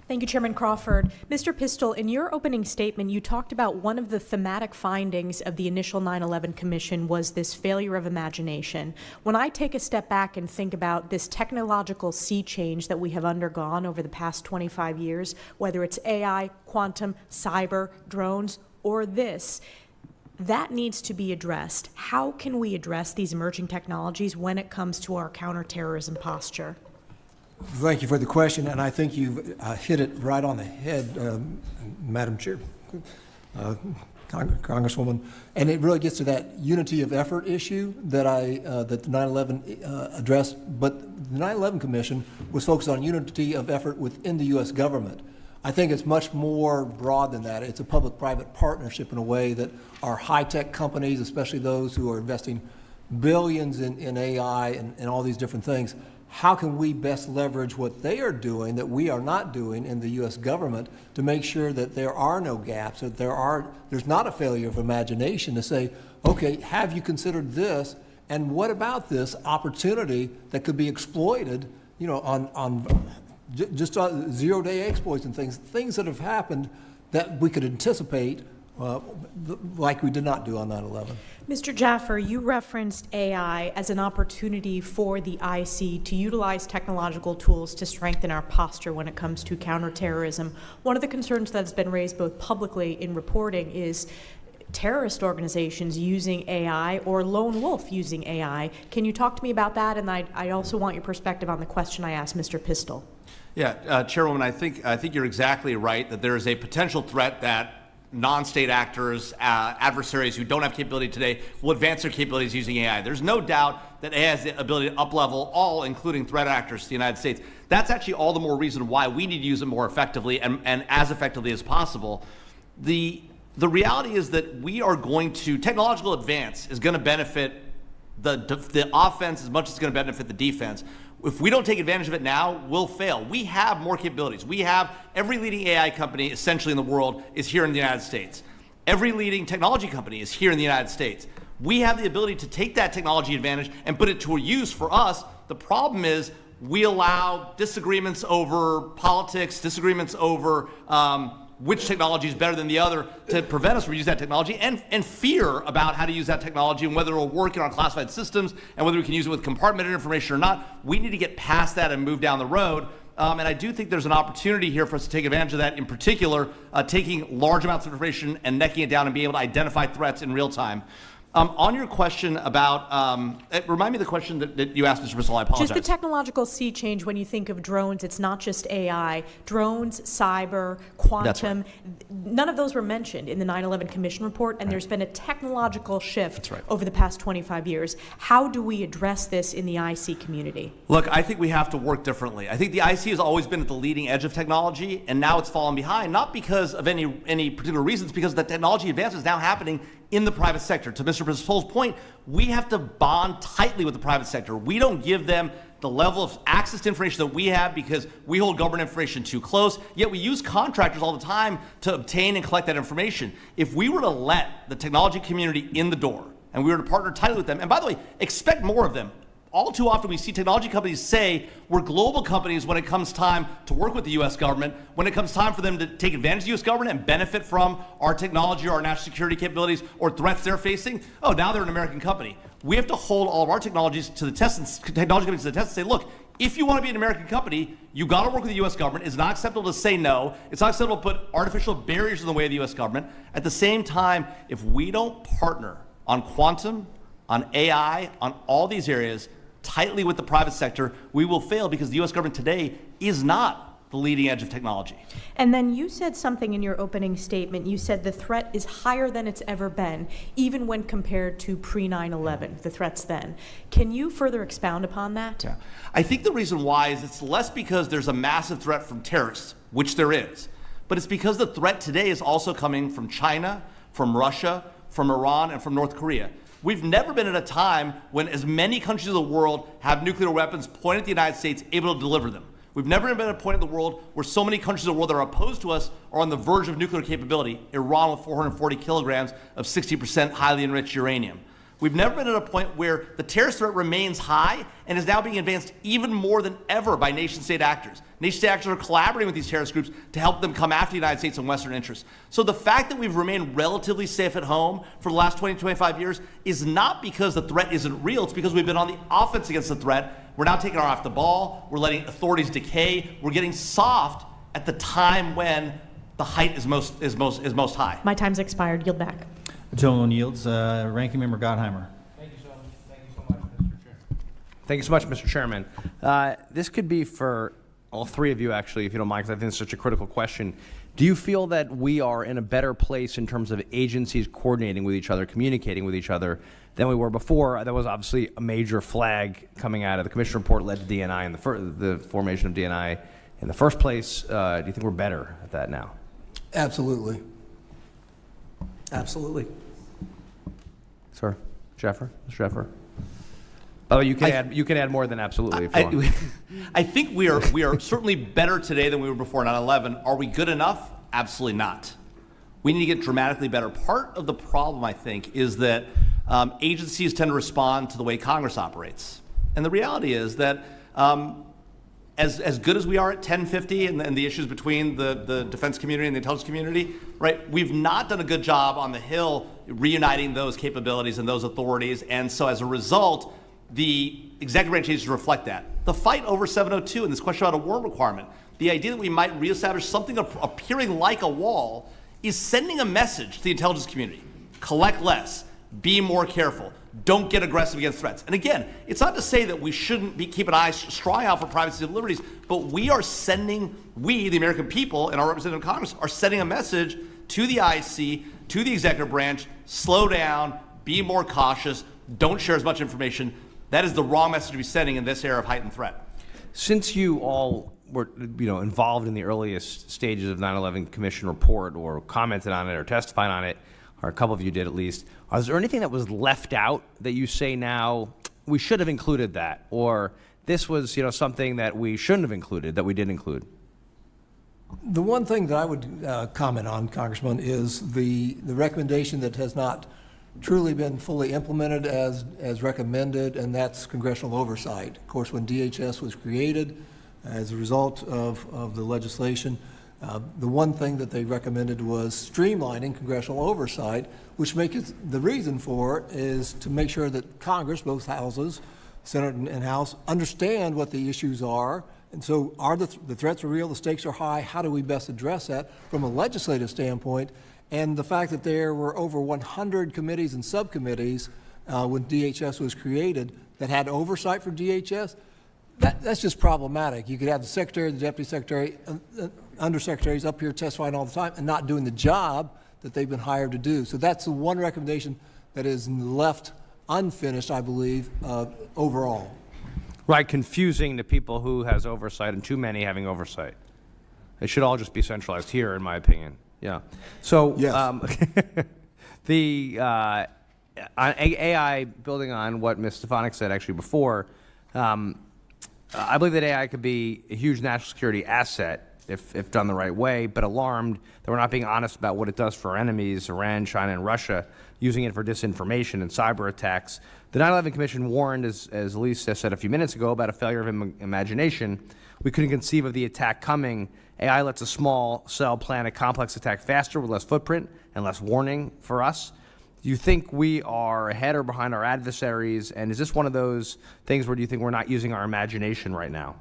Thank you, Chairman Crawford. Mr. Pistole, in your opening statement, you talked about one of the thematic findings of the initial 9/11 Commission was this failure of imagination. When I take a step back and think about this technological sea change that we have undergone over the past 25 years, whether it's AI, quantum, cyber, drones, or this, that needs to be addressed. How can we address these emerging technologies when it comes to our counterterrorism posture? Thank you for the question, and I think you've hit it right on the head, Madam Chair. Kind Congresswoman. And it really gets to that unity of effort issue that that the 9/11 addressed. But the 9/11 Commission was focused on unity of effort within the U.S. government. I think it's much more broad than that. It's a public-private partnership in a way that our high-tech companies, especially those who are investing billions in AI and all these different things, how can we best leverage what they are doing that we are not doing in the U.S. government to make sure that there are no gaps, that there's not a failure of imagination to say, okay, have you considered this, and what about this opportunity that could be exploited, you know, on just zero-day exploits and things that have happened that we could anticipate like we did not do on 9/11. Mr. Jaffer, you referenced AI as an opportunity for the IC to utilize technological tools to strengthen our posture when it comes to counterterrorism. One of the concerns that has been raised both publicly in reporting is terrorist organizations using AI or lone wolf using AI. Can you talk to me about that? And I also want your perspective on the question I asked Mr. Pistole. Yeah, Chairwoman, I think you're exactly right that there is a potential threat that non-state actors, adversaries who don't have capability today will advance their capabilities using AI. There's no doubt that AI has the ability to up-level all, including threat actors to the United States. That's actually all the more reason why we need to use it more effectively and as effectively as possible. The reality is that we are going to, technological advance is going to benefit the offense as much as it's going to benefit the defense. If we don't take advantage of it now, we'll fail. We have more capabilities. We have every leading AI company essentially in the world is here in the United States. Every leading technology company is here in the United States. We have the ability to take that technology advantage and put it to a use for us. The problem is we allow disagreements over politics, disagreements over which technology is better than the other to prevent us from using that technology, and fear about how to use that technology and whether it will work in our classified systems and whether we can use it with compartmented information or not. We need to get past that and move down the road. And I do think there's an opportunity here for us to take advantage of that, in particular, taking large amounts of information and necking it down and being able to identify threats in real time. On your question about, remind me of the question that you asked, Mr. Pistole, I apologize. Just the technological sea change when you think of drones. It's not just AI. Drones, cyber, quantum, none of those were mentioned in the 9/11 Commission report, and there's been a technological shift over the past 25 years. How do we address this in the IC community? Look, I think we have to work differently. I think the IC has always been at the leading edge of technology, and now it's fallen behind, not because of any particular reasons, because the technology advance is now happening in the private sector. To Mr. Pistole's point, we have to bond tightly with the private sector. We don't give them the level of access to information that we have because we hold government information too close, yet we use contractors all the time to obtain and collect that information. If we were to let the technology community in the door and we were to partner tightly with them, and by the way, expect more of them. All too often we see technology companies say we're global companies when it comes time to work with the U.S. government, when it comes time for them to take advantage of the U.S. government and benefit from our technology or our national security capabilities or threats they're facing. Oh, now they're an American company. We have to hold all of our technologies to the test, and technology companies to the test and say, look, if you want to be an American company, you got to work with the U.S. government. It's not acceptable to say no. It's not acceptable to put artificial barriers in the way of the U.S. government. At the same time, if we don't partner on quantum, on AI, on all these areas, tightly with the private sector, we will fail because the U.S. government today is not the leading edge of technology. And then you said something in your opening statement. You said the threat is higher than it's ever been, even when compared to pre-9/11, the threats then. Can you further expound upon that? Yeah. I think the reason why is it's less because there's a massive threat from terrorists, which there is, but it's because the threat today is also coming from China, from Russia, from Iran, and from North Korea. We've never been at a time when as many countries of the world have nuclear weapons pointed at the United States, able to deliver them. We've never been at a point in the world where so many countries of the world that are opposed to us are on the verge of nuclear capability. Iran with 440 kilograms of 60% highly enriched uranium. We've never been at a point where the terrorist threat remains high and is now being advanced even more than ever by nation-state actors. Nation-state actors are collaborating with these terrorist groups to help them come after the United States and Western interests. So the fact that we've remained relatively safe at home for the last 20, 25 years is not because the threat isn't real. It's because we've been on the offense against the threat. We're now taking our eye off the ball. We're letting authorities decay. We're getting soft at the time when the height is most high. My time's expired. Yield back. The gentleman yields. Ranking Member Gottheimer. Thank you so much, Mr. Chairman. Thank you so much, Mr. Chairman. This could be for all three of you, actually, if you don't mind, because I think it's such a critical question. Do you feel that we are in a better place in terms of agencies coordinating with each other, communicating with each other, than we were before? That was obviously a major flag coming out of the Commission report led to DNI and the formation of DNI in the first place. Do you think we're better at that now? Absolutely. Absolutely. Sir, Jaffer, Mr. Jaffer. Oh, you can add more than absolutely if you want. I think we are certainly better today than we were before 9/11. Are we good enough? Absolutely not. We need to get dramatically better. Part of the problem, I think, is that agencies tend to respond to the way Congress operates. And the reality is that as good as we are at 1050 and the issues between the defense community and the intelligence community, right, we've not done a good job on the Hill reuniting those capabilities and those authorities. And so as a result, the executive branch needs to reflect that. The fight over 702 and this question about a war requirement, the idea that we might reestablish something appearing like a wall is sending a message to the intelligence community. Collect less, be more careful, don't get aggressive against threats. And again, it's not to say that we shouldn't keep an eye strong out for privacy and liberties, but we, the American people and our representative in Congress, are sending a message to the IC, to the executive branch: slow down, be more cautious, don't share as much information. That is the wrong message to be sending in this era of heightened threat. Since you all were involved in the earliest stages of 9/11 Commission report, or commented on it, or testified on it, or a couple of you did at least, is there anything that was left out that you say now, we should have included that, or this was something that we shouldn't have included that we did include? The one thing that I would comment on, Congressman, is the recommendation that has not truly been fully implemented as recommended, and that's congressional oversight. Of course, when DHS was created as a result of the legislation, the one thing that they recommended was streamlining congressional oversight, which the reason for it is to make sure that Congress, both houses, Senate and House, understand what the issues are. And so are the threats are real, the stakes are high, how do we best address that from a legislative standpoint? And the fact that there were over 100 committees and subcommittees when DHS was created that had oversight for DHS, that's just problematic. You could have the secretary, the deputy secretary, undersecretaries up here testifying all the time and not doing the job that they've been hired to do. So that's the one recommendation that is left unfinished, I believe, overall. Right, confusing to people who has oversight and too many having oversight. It should all just be centralized here, in my opinion. Yeah. So yes. The AI, building on what Ms. Stefanik said actually before, I believe that AI could be a huge national security asset if done the right way, but alarmed that we're not being honest about what it does for our enemies, Iran, China, and Russia, using it for disinformation and cyber attacks. The 9/11 Commission warned, as Elise said a few minutes ago, about a failure of imagination. We couldn't conceive of the attack coming. AI lets a small cell plan a complex attack faster with less footprint and less warning for us. Do you think we are ahead or behind our adversaries? And is this one of those things where do you think we're not using our imagination right now?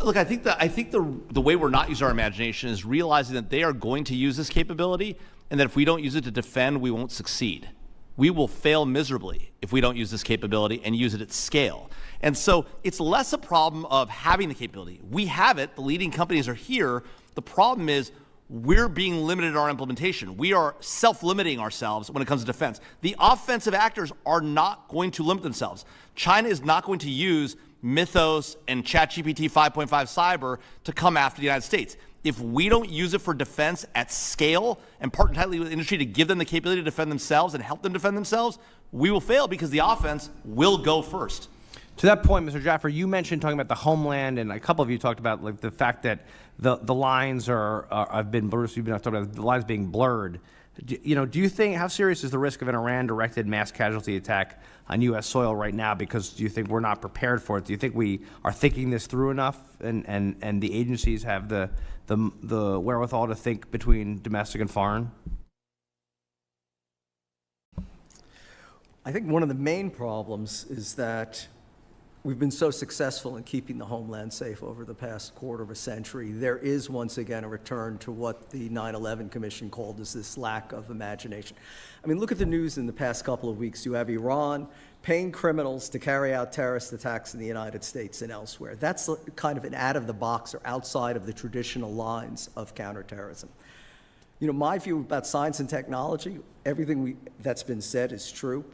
Look, I think the way we're not using our imagination is realizing that they are going to use this capability, and that if we don't use it to defend, we won't succeed. We will fail miserably if we don't use this capability and use it at scale. And so it's less a problem of having the capability. We have it. The leading companies are here. The problem is we're being limited in our implementation. We are self-limiting ourselves when it comes to defense. The offensive actors are not going to limit themselves. China is not going to use Mythos and ChatGPT 5.5 Cyber to come after the United States. If we don't use it for defense at scale and partner tightly with the industry to give them the capability to defend themselves and help them defend themselves, we will fail because the offense will go first. To that point, Mr. Jaffer, you mentioned talking about the homeland, and a couple of you talked about like the fact that the lines have been blurred. You've been talking about the lines being blurred. Do you think, how serious is the risk of an Iran-directed mass casualty attack on U.S. soil right now? Because do you think we're not prepared for it? Do you think we are thinking this through enough, and the agencies have the wherewithal to think between domestic and foreign? I think one of the main problems is that we've been so successful in keeping the homeland safe over the past quarter of a century, there is once again a return to what the 9/11 Commission called as this lack of imagination. I mean, look at the news in the past couple of weeks. You have Iran paying criminals to carry out terrorist attacks in the United States and elsewhere. That's kind of an out-of-the-box or outside of the traditional lines of counterterrorism. You know, my view about science and technology, everything that's been said is true.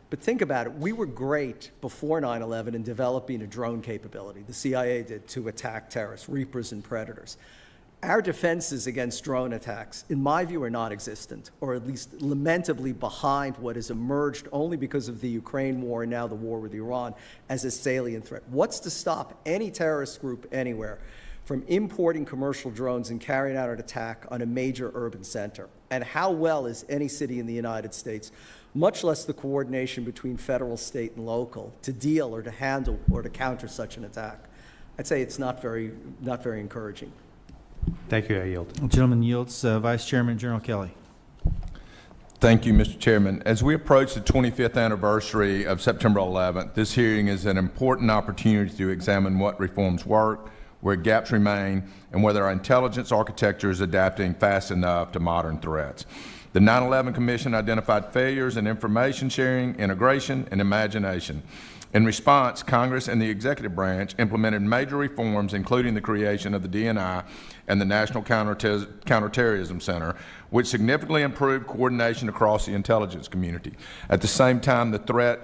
But think about it. We were great before 9/11 in developing a drone capability. The CIA did, to attack terrorists, reapers and predators. Our defenses against drone attacks, in my view, are non-existent, or at least lamentably behind what has emerged only because of the Ukraine war and now the war with Iran as a salient threat. What's to stop any terrorist group anywhere from importing commercial drones and carrying out an attack on a major urban center? And how well is any city in the United States, much less the coordination between federal, state, and local, to deal or to handle or to counter such an attack? I'd say it's not very encouraging. Thank you. I yield. The gentleman yields. Vice Chairman General Kelly. Thank you, Mr. Chairman. As we approach the 25th anniversary of September 11th, this hearing is an important opportunity to examine what reforms work, where gaps remain, and whether our intelligence architecture is adapting fast enough to modern threats. The 9/11 Commission identified failures in information sharing, integration, and imagination. In response, Congress and the executive branch implemented major reforms, including the creation of the DNI and the National Counterterrorism Center, which significantly improved coordination across the intelligence community. At the same time, the threat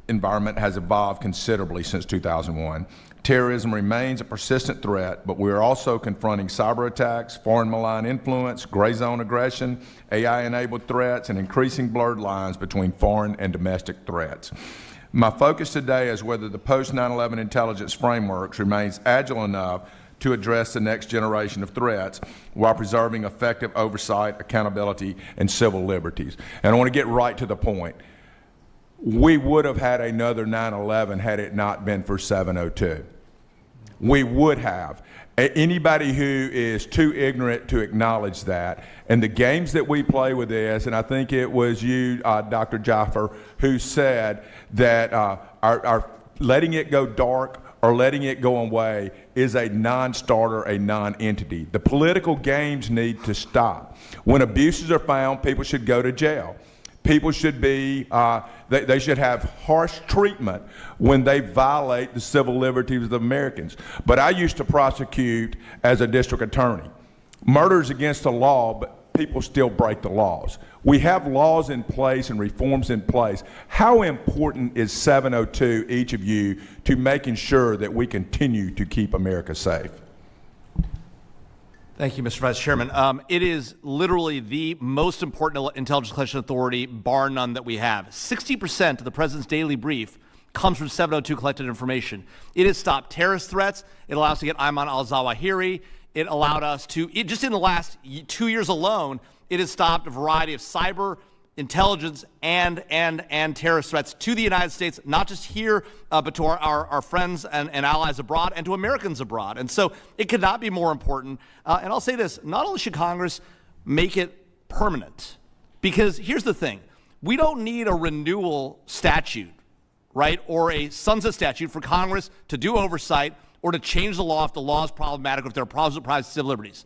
environment has evolved considerably since 2001. Terrorism remains a persistent threat, but we are also confronting cyber attacks, foreign malign influence, gray zone aggression, AI-enabled threats, and increasing blurred lines between foreign and domestic threats. My focus today is whether the post-9/11 intelligence frameworks remains agile enough to address the next generation of threats while preserving effective oversight, accountability, and civil liberties. And I want to get right to the point. We would have had another 9/11 had it not been for 702. We would have. Anybody who is too ignorant to acknowledge that, and the games that we play with this, and I think it was you, Dr. Jaffer, who said that our letting it go dark or letting it go away is a non-starter, a non-entity. The political games need to stop. When abuses are found, people should go to jail. People should be, they should have harsh treatment when they violate the civil liberties of Americans. But I used to prosecute as a district attorney. Murder's against the law, but people still break the laws. We have laws in place and reforms in place. How important is 702, each of you, to making sure that we continue to keep America safe? Thank you, Mr. Vice Chairman. It is literally the most important intelligence collection authority, bar none, that we have. 60% of the President's daily brief comes from 702 collected information. It has stopped terrorist threats. It allows us to get Ayman al-Zawahiri. It allowed us to, just in the last 2 years alone, it has stopped a variety of cyber, intelligence, and terrorist threats to the United States, not just here, but to our friends and allies abroad and to Americans abroad. And so it could not be more important. And I'll say this, not only should Congress make it permanent, because here's the thing, we don't need a renewal statute, right, or a sunset statute for Congress to do oversight or to change the law if the law is problematic or if there are problems with private civil liberties.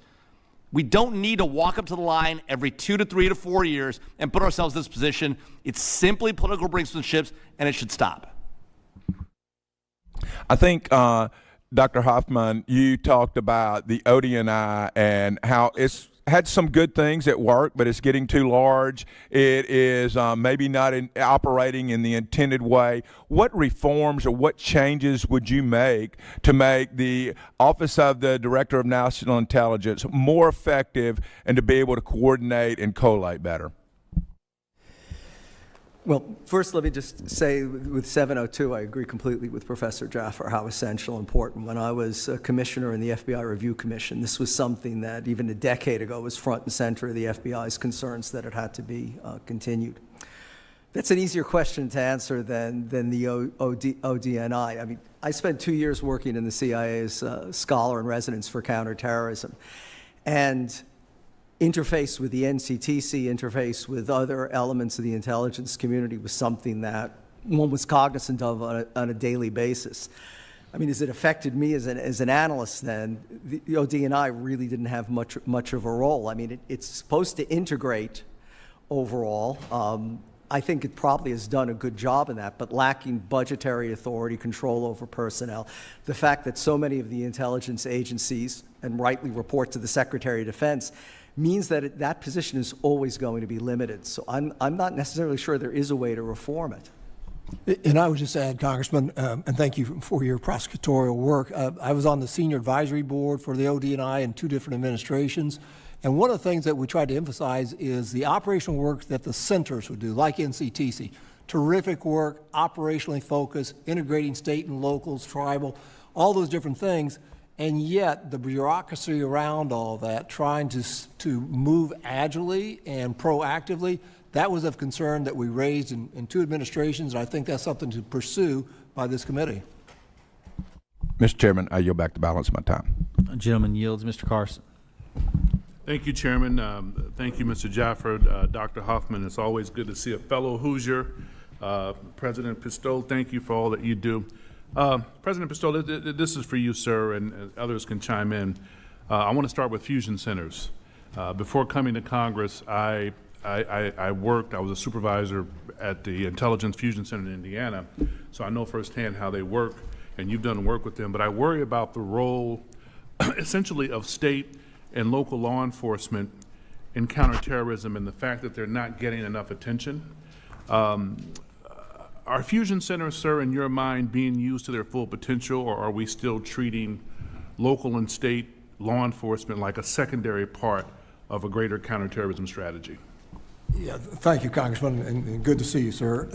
We don't need to walk up to the line every 2 to 3 to 4 years and put ourselves in this position. It's simply political brinksmanships, and it should stop. I think, Dr. Hoffman, you talked about the ODNI and how it's had some good things at work, but it's getting too large. It is maybe not operating in the intended way. What reforms or what changes would you make to make the Office of the Director of National Intelligence more effective and to be able to coordinate and collate better? Well, first, let me just say with 702, I agree completely with Professor Jaffer how essential and important. When I was a commissioner in the FBI Review Commission, this was something that even a decade ago was front and center of the FBI's concerns that it had to be continued. That's an easier question to answer than the ODNI. I mean, I spent 2 years working in the CIA's scholar in residence for counterterrorism. And interface with the NCTC, interface with other elements of the intelligence community was something that one was cognizant of on a daily basis. I mean, as it affected me as an analyst then, the OD&I really didn't have much of a role. I mean, it's supposed to integrate overall. I think it probably has done a good job in that, but lacking budgetary authority, control over personnel, the fact that so many of the intelligence agencies, and rightly report to the Secretary of Defense, means that that position is always going to be limited. So I'm not necessarily sure there is a way to reform it. And I would just add, Congressman, and thank you for your prosecutorial work. I was on the senior advisory board for the OD&I in 2 different administrations. And one of the things that we tried to emphasize is the operational work that the centers would do, like NCTC. Terrific work, operationally focused, integrating state and locals, tribal, all those different things. And yet the bureaucracy around all that, trying to move agilely and proactively, that was of concern that we raised in 2 administrations, and I think that's something to pursue by this committee. Mr. Chairman, I yield back the balance of my time. Gentleman yields. Mr. Carson. Thank you, Chairman. Thank you, Mr. Jaffer, Dr. Hoffman. It's always good to see a fellow Hoosier. President Pistole, thank you for all that you do. President Pistole, this is for you, sir, and others can chime in. I want to start with fusion centers. Before coming to Congress, I was a supervisor at the Intelligence Fusion Center in Indiana, so I know firsthand how they work, and you've done work with them. But I worry about the role, essentially, of state and local law enforcement in counterterrorism and the fact that they're not getting enough attention. Are fusion centers, sir, in your mind, being used to their full potential, or are we still treating local and state law enforcement like a secondary part of a greater counterterrorism strategy? Yeah, thank you, Congressman, and good to see you, sir.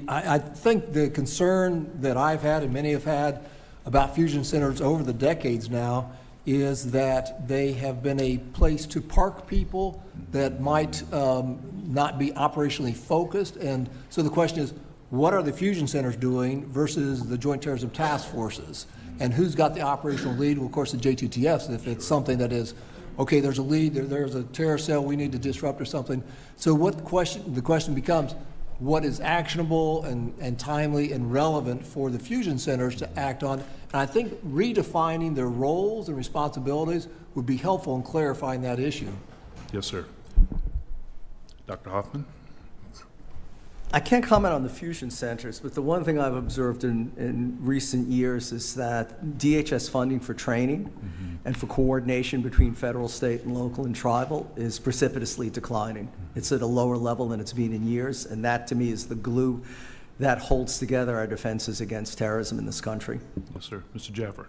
I think the concern that I've had and many have had about fusion centers over the decades now is that they have been a place to park people that might not be operationally focused. And so the question is, what are the fusion centers doing versus the Joint Terrorism Task Forces? And who's got the operational lead? Well, of course, the JTTFs, if it's something that is, okay, there's a lead, there's a terror cell we need to disrupt or something. So the question becomes, what is actionable and timely and relevant for the fusion centers to act on? And I think redefining their roles and responsibilities would be helpful in clarifying that issue. Yes, sir. Dr. Hoffman? I can't comment on the fusion centers, but the one thing I've observed in recent years is that DHS funding for training and for coordination between federal, state, and local and tribal is precipitously declining. It's at a lower level than it's been in years, and that to me is the glue that holds together our defenses against terrorism in this country. Yes, sir. Mr. Jaffer?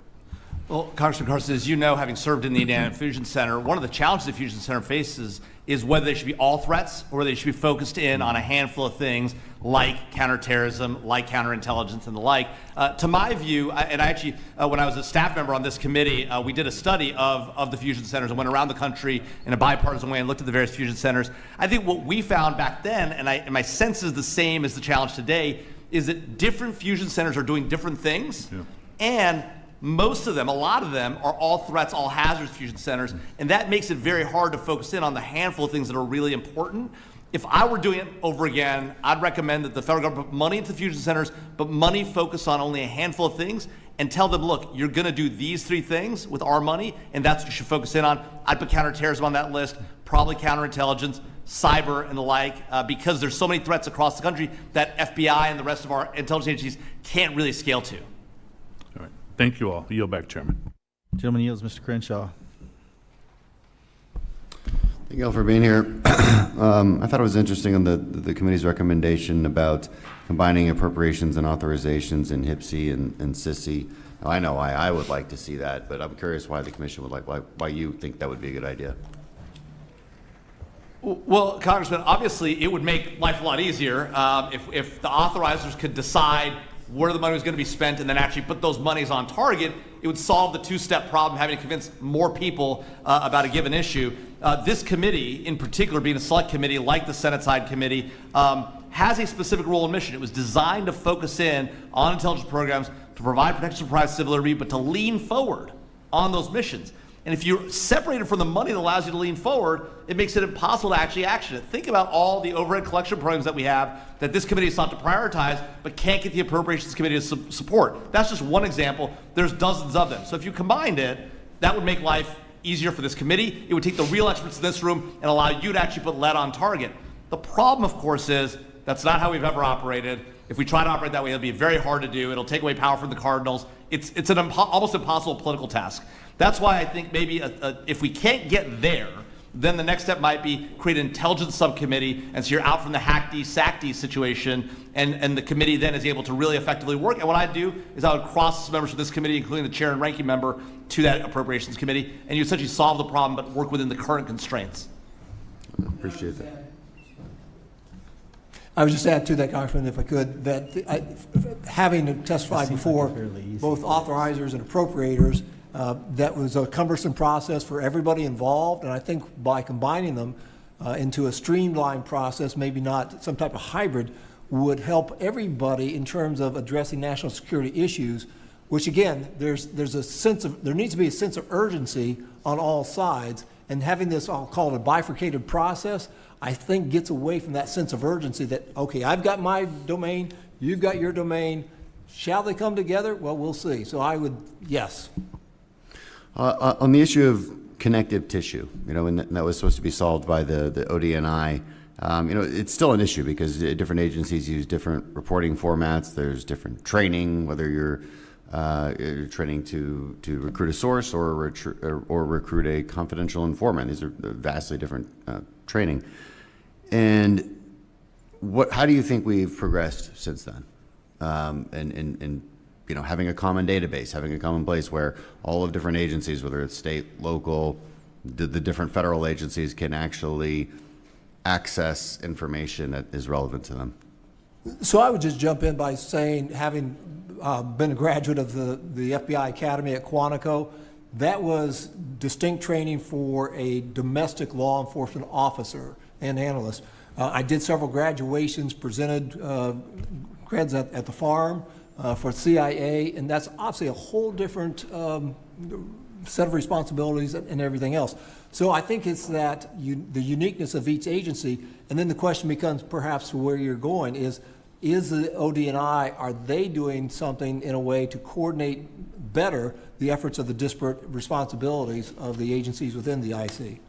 Well, Congressman Carson, as you know, having served in the Indiana Fusion Center, one of the challenges the Fusion Center faces is whether they should be all threats or whether they should be focused in on a handful of things like counterterrorism, like counterintelligence, and the like. To my view, and I actually, when I was a staff member on this committee, we did a study of the fusion centers and went around the country in a bipartisan way and looked at the various fusion centers. I think what we found back then, and my sense is the same as the challenge today, is that different fusion centers are doing different things, and most of them, a lot of them, are all threats, all hazards fusion centers, and that makes it very hard to focus in on the handful of things that are really important. If I were doing it over again, I'd recommend that the federal government put money into the fusion centers, but money focused on only a handful of things, and tell them, look, you're going to do these 3 things with our money, and that's what you should focus in on. I'd put counterterrorism on that list, probably counterintelligence, cyber, and the like, because there's so many threats across the country that FBI and the rest of our intelligence agencies can't really scale to. All right. Thank you all. Yield back, Chairman. Gentleman yields. Mr. Crenshaw. Thank you all for being here. I thought it was interesting on the committee's recommendation about combining appropriations and authorizations in HPSI and SISI. Now, I know I would like to see that, but I'm curious why the commission would why you think that would be a good idea. Well, Congressman, obviously it would make life a lot easier if the authorizers could decide where the money was going to be spent and then actually put those monies on target. It would solve the 2-step problem, having to convince more people about a given issue. This committee, in particular, being a select committee like the Senate side committee, has a specific role and mission. It was designed to focus in on intelligence programs, to provide protection for private civil liberty, but to lean forward on those missions. And if you're separated from the money that allows you to lean forward, it makes it impossible to actually action it. Think about all the overhead collection programs that we have that this committee is sought to prioritize, but can't get the Appropriations Committee to support. That's just one example. There's dozens of them. So if you combined it, that would make life easier for this committee. It would take the real experts in this room and allow you to actually put lead on target. The problem, of course, is that's not how we've ever operated. If we try to operate that way, it'll be very hard to do. It'll take away power from the Cardinals. It's an almost impossible political task. That's why I think maybe if we can't get there, then the next step might be create an intelligence subcommittee, and so you're out from the hack-D, sack-D situation, and the committee then is able to really effectively work. And what I'd do is I would cross members of this committee, including the chair and ranking member, to that Appropriations Committee, and you essentially solve the problem but work within the current constraints. Appreciate that. I would just add to that, Congressman, if I could, that having testified before both authorizers and appropriators, that was a cumbersome process for everybody involved, and I think by combining them into a streamlined process, maybe not some type of hybrid, would help everybody in terms of addressing national security issues, which again, there's a sense of, there needs to be a sense of urgency on all sides, and having this, I'll call it a bifurcated process, I think gets away from that sense of urgency that, okay, I've got my domain, you've got your domain, shall they come together? Well, we'll see. So I would, yes. On the issue of connective tissue, and that was supposed to be solved by the ODNI, it's still an issue because different agencies use different reporting formats. There's different training, whether you're training to recruit a source or recruit a confidential informant. These are vastly different training. And how do you think we've progressed since then? And having a common database, having a common place where all of different agencies, whether it's state, local, the different federal agencies can actually access information that is relevant to them. So I would just jump in by saying, having been a graduate of the FBI Academy at Quantico, that was distinct training for a domestic law enforcement officer and analyst. I did several graduations, presented grads at the farm for CIA, and that's obviously a whole different set of responsibilities and everything else. So I think it's that the uniqueness of each agency, and then the question becomes perhaps where you're going is the ODNI, are they doing something in a way to coordinate better the efforts of the disparate responsibilities of the agencies within the IC?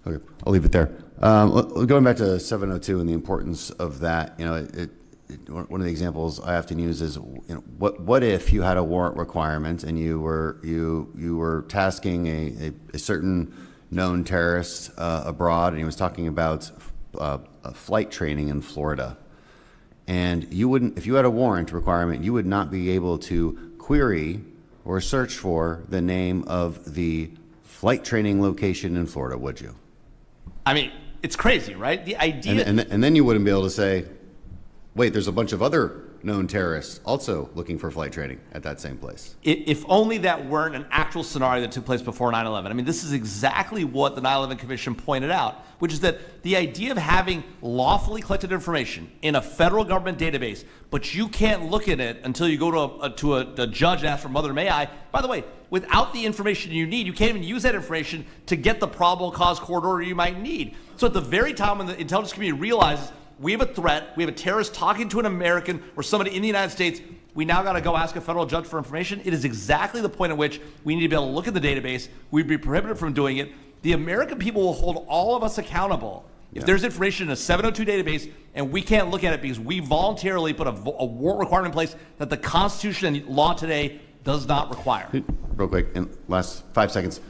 Okay, I'll leave it there. Going back to 702 and the importance of that, one of the examples I often use is, what if you had a warrant requirement and you were tasking a certain known terrorist abroad, and he was talking about flight training in Florida, and if you had a warrant requirement, you would not be able to query or search for the name of the flight training location in Florida, would you? I mean, it's crazy, right? The idea... And then you wouldn't be able to say, wait, there's a bunch of other known terrorists also looking for flight training at that same place. If only that weren't an actual scenario that took place before 9/11. I mean, this is exactly what the 9/11 Commission pointed out, which is that the idea of having lawfully collected information in a federal government database, but you can't look at it until you go to a judge and ask for Mother May I. By the way, without the information you need, you can't even use that information to get the probable cause court order you might need. So at the very time when the intelligence community realizes we have a threat, we have a terrorist talking to an American or somebody in the United States, we now got to go ask a federal judge for information. It is exactly the point at which we need to be able to look at the database. We'd be prohibited from doing it. The American people will hold all of us accountable if there's information in a 702 database and we can't look at it because we voluntarily put a warrant requirement in place that the Constitution and law today does not require. Real quick, in last 5 seconds.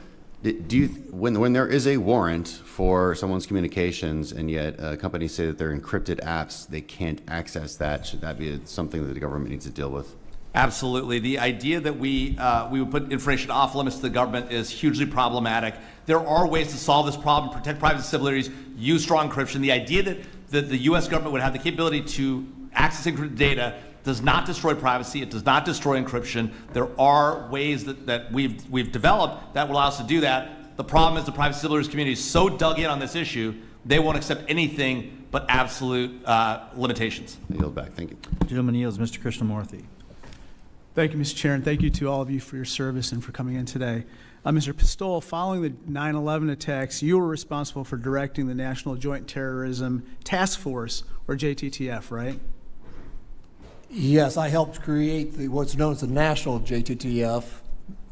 Do you, when there is a warrant for someone's communications and yet companies say that they're encrypted apps, they can't access that, should that be something that the government needs to deal with? Absolutely. The idea that we would put information off limits to the government is hugely problematic. There are ways to solve this problem, protect private civil liberties, use strong encryption. The idea that the U.S. government would have the capability to access encrypted data does not destroy privacy. It does not destroy encryption. There are ways that we've developed that will allow us to do that. The problem is the private civil liberties community is so dug in on this issue, they won't accept anything but absolute limitations. I yield back. Thank you. Gentleman yields. Mr. Krishnamurthy. Thank you, Mr. Chair, and thank you to all of you for your service and for coming in today. Mr. Pistole, following the 9/11 attacks, you were responsible for directing the National Joint Terrorism Task Force, or JTTF, right? Yes, I helped create what's known as the National JTTF,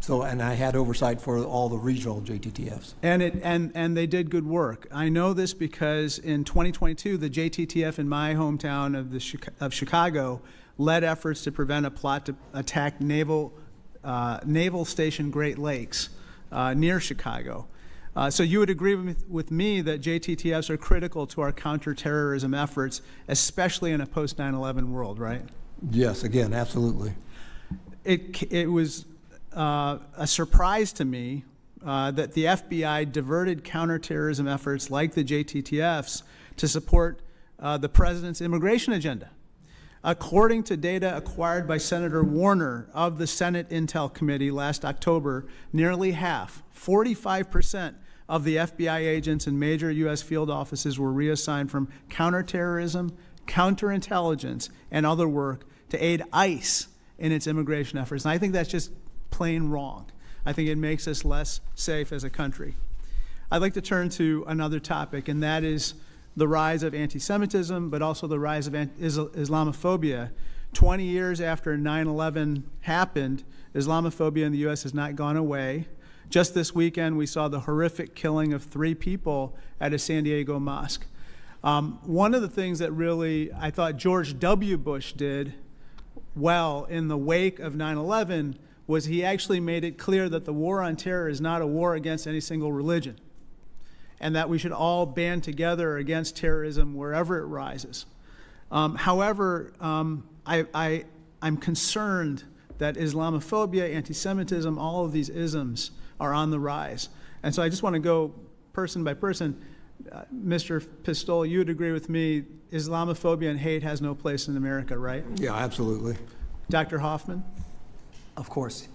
and I had oversight for all the regional JTTFs. And they did good work. I know this because in 2022, the JTTF in my hometown of Chicago led efforts to prevent a plot to attack Naval Station Great Lakes near Chicago. So you would agree with me that JTTFs are critical to our counterterrorism efforts, especially in a post-9/11 world, right? Yes, again, absolutely. It was a surprise to me that the FBI diverted counterterrorism efforts like the JTTFs to support the president's immigration agenda. According to data acquired by Senator Warner of the Senate Intel Committee last October, nearly half, 45% of the FBI agents in major U.S. field offices were reassigned from counterterrorism, counterintelligence, and other work to aid ICE in its immigration efforts. And I think that's just plain wrong. I think it makes us less safe as a country. I'd like to turn to another topic, and that is the rise of anti-Semitism, but also the rise of Islamophobia. 20 years after 9/11 happened, Islamophobia in the U.S. has not gone away. Just this weekend, we saw the horrific killing of 3 people at a San Diego mosque. One of the things that really I thought George W. Bush did well in the wake of 9/11 was he actually made it clear that the war on terror is not a war against any single religion, and that we should all band together against terrorism wherever it rises. However, I'm concerned that Islamophobia, anti-Semitism, all of these isms are on the rise. And so I just want to go person by person. Mr. Pistole, you would agree with me, Islamophobia and hate has no place in America, right? Yeah, absolutely. Dr. Hoffman? Of course.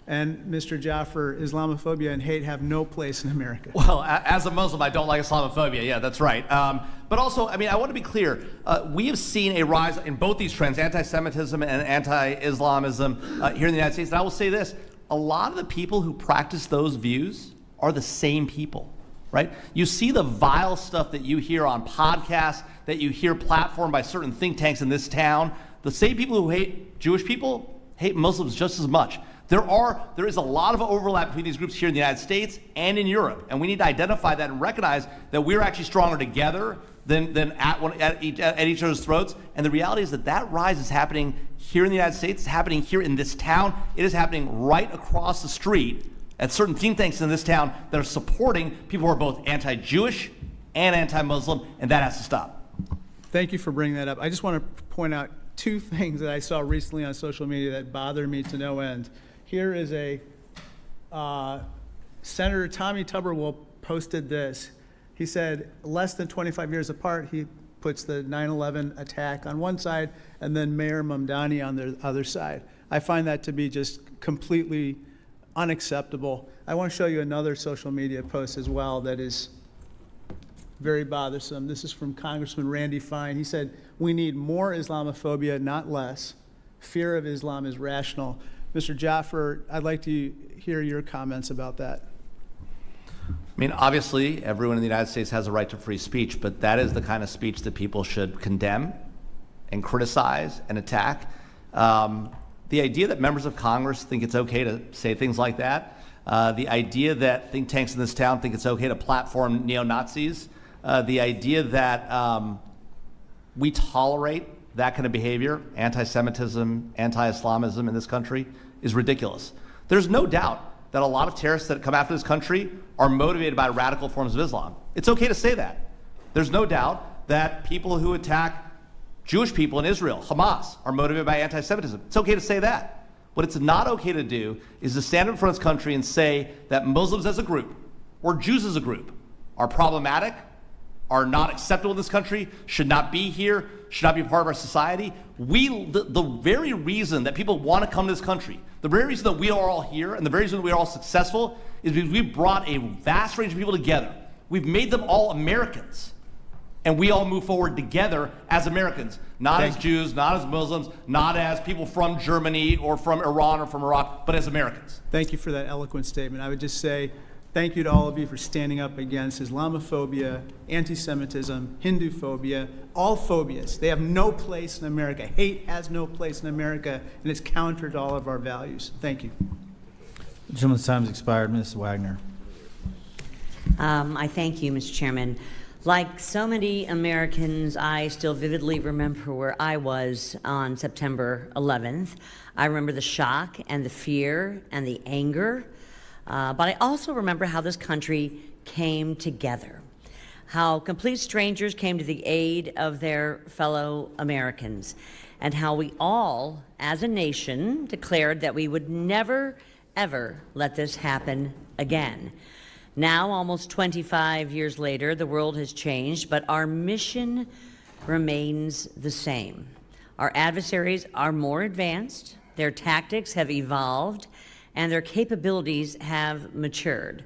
And Mr. Jaffer, Islamophobia and hate have no place in America. Well, as a Muslim, I don't like Islamophobia. Yeah, that's right. But also, I mean, I want to be clear. We have seen a rise in both these trends, anti-Semitism and anti-Islamism here in the United States. And I will say this, a lot of the people who practice those views are the same people, right? You see the vile stuff that you hear on podcasts, that you hear platformed by certain think tanks in this town. The same people who hate Jewish people hate Muslims just as much. There is a lot of overlap between these groups here in the United States and in Europe, and we need to identify that and recognize that we're actually stronger together than at each other's throats. And the reality is that rise is happening here in the United States, it's happening here in this town, it is happening right across the street at certain think tanks in this town that are supporting people who are both anti-Jewish and anti-Muslim, and that has to stop. Thank you for bringing that up. I just want to point out 2 things that I saw recently on social media that bother me to no end. Here is Senator Tommy Tuberville posted this. He said, less than 25 years apart, he puts the 9/11 attack on one side and then Mayor Mamdani on the other side. I find that to be just completely unacceptable. I want to show you another social media post as well that is very bothersome. This is from Congressman Randy Fine. He said, "We need more Islamophobia, not less. Fear of Islam is rational." Mr. Jaffer, I'd like to hear your comments about that. I mean, obviously, everyone in the United States has a right to free speech, but that is the kind of speech that people should condemn and criticize and attack. The idea that members of Congress think it's okay to say things like that, the idea that think tanks in this town think it's okay to platform neo-Nazis, the idea that we tolerate that kind of behavior, anti-Semitism, anti-Islamism in this country, is ridiculous. There's no doubt that a lot of terrorists that come after this country are motivated by radical forms of Islam. It's okay to say that. There's no doubt that people who attack Jewish people in Israel, Hamas, are motivated by anti-Semitism. It's okay to say that. What it's not okay to do is to stand in front of this country and say that Muslims as a group, or Jews as a group, are problematic, are not acceptable in this country, should not be here, should not be part of our society. The very reason that people want to come to this country, the very reason that we are all here, and the very reason that we are all successful, is because we've brought a vast range of people together. We've made them all Americans. And we all move forward together as Americans, not as Jews, not as Muslims, not as people from Germany or from Iran or from Iraq, but as Americans. Thank you for that eloquent statement. I would just say thank you to all of you for standing up against Islamophobia, anti-Semitism, Hindu phobia, all phobias. They have no place in America. Hate has no place in America, and it's counter to all of our values. Thank you. The gentleman's time has expired. Ms. Wagner. I thank you, Mr. Chairman. Like so many Americans, I still vividly remember where I was on September 11th. I remember the shock and the fear and the anger, but I also remember how this country came together, how complete strangers came to the aid of their fellow Americans, and how we all, as a nation, declared that we would never, ever let this happen again. Now, almost 25 years later, the world has changed, but our mission remains the same. Our adversaries are more advanced, their tactics have evolved, and their capabilities have matured.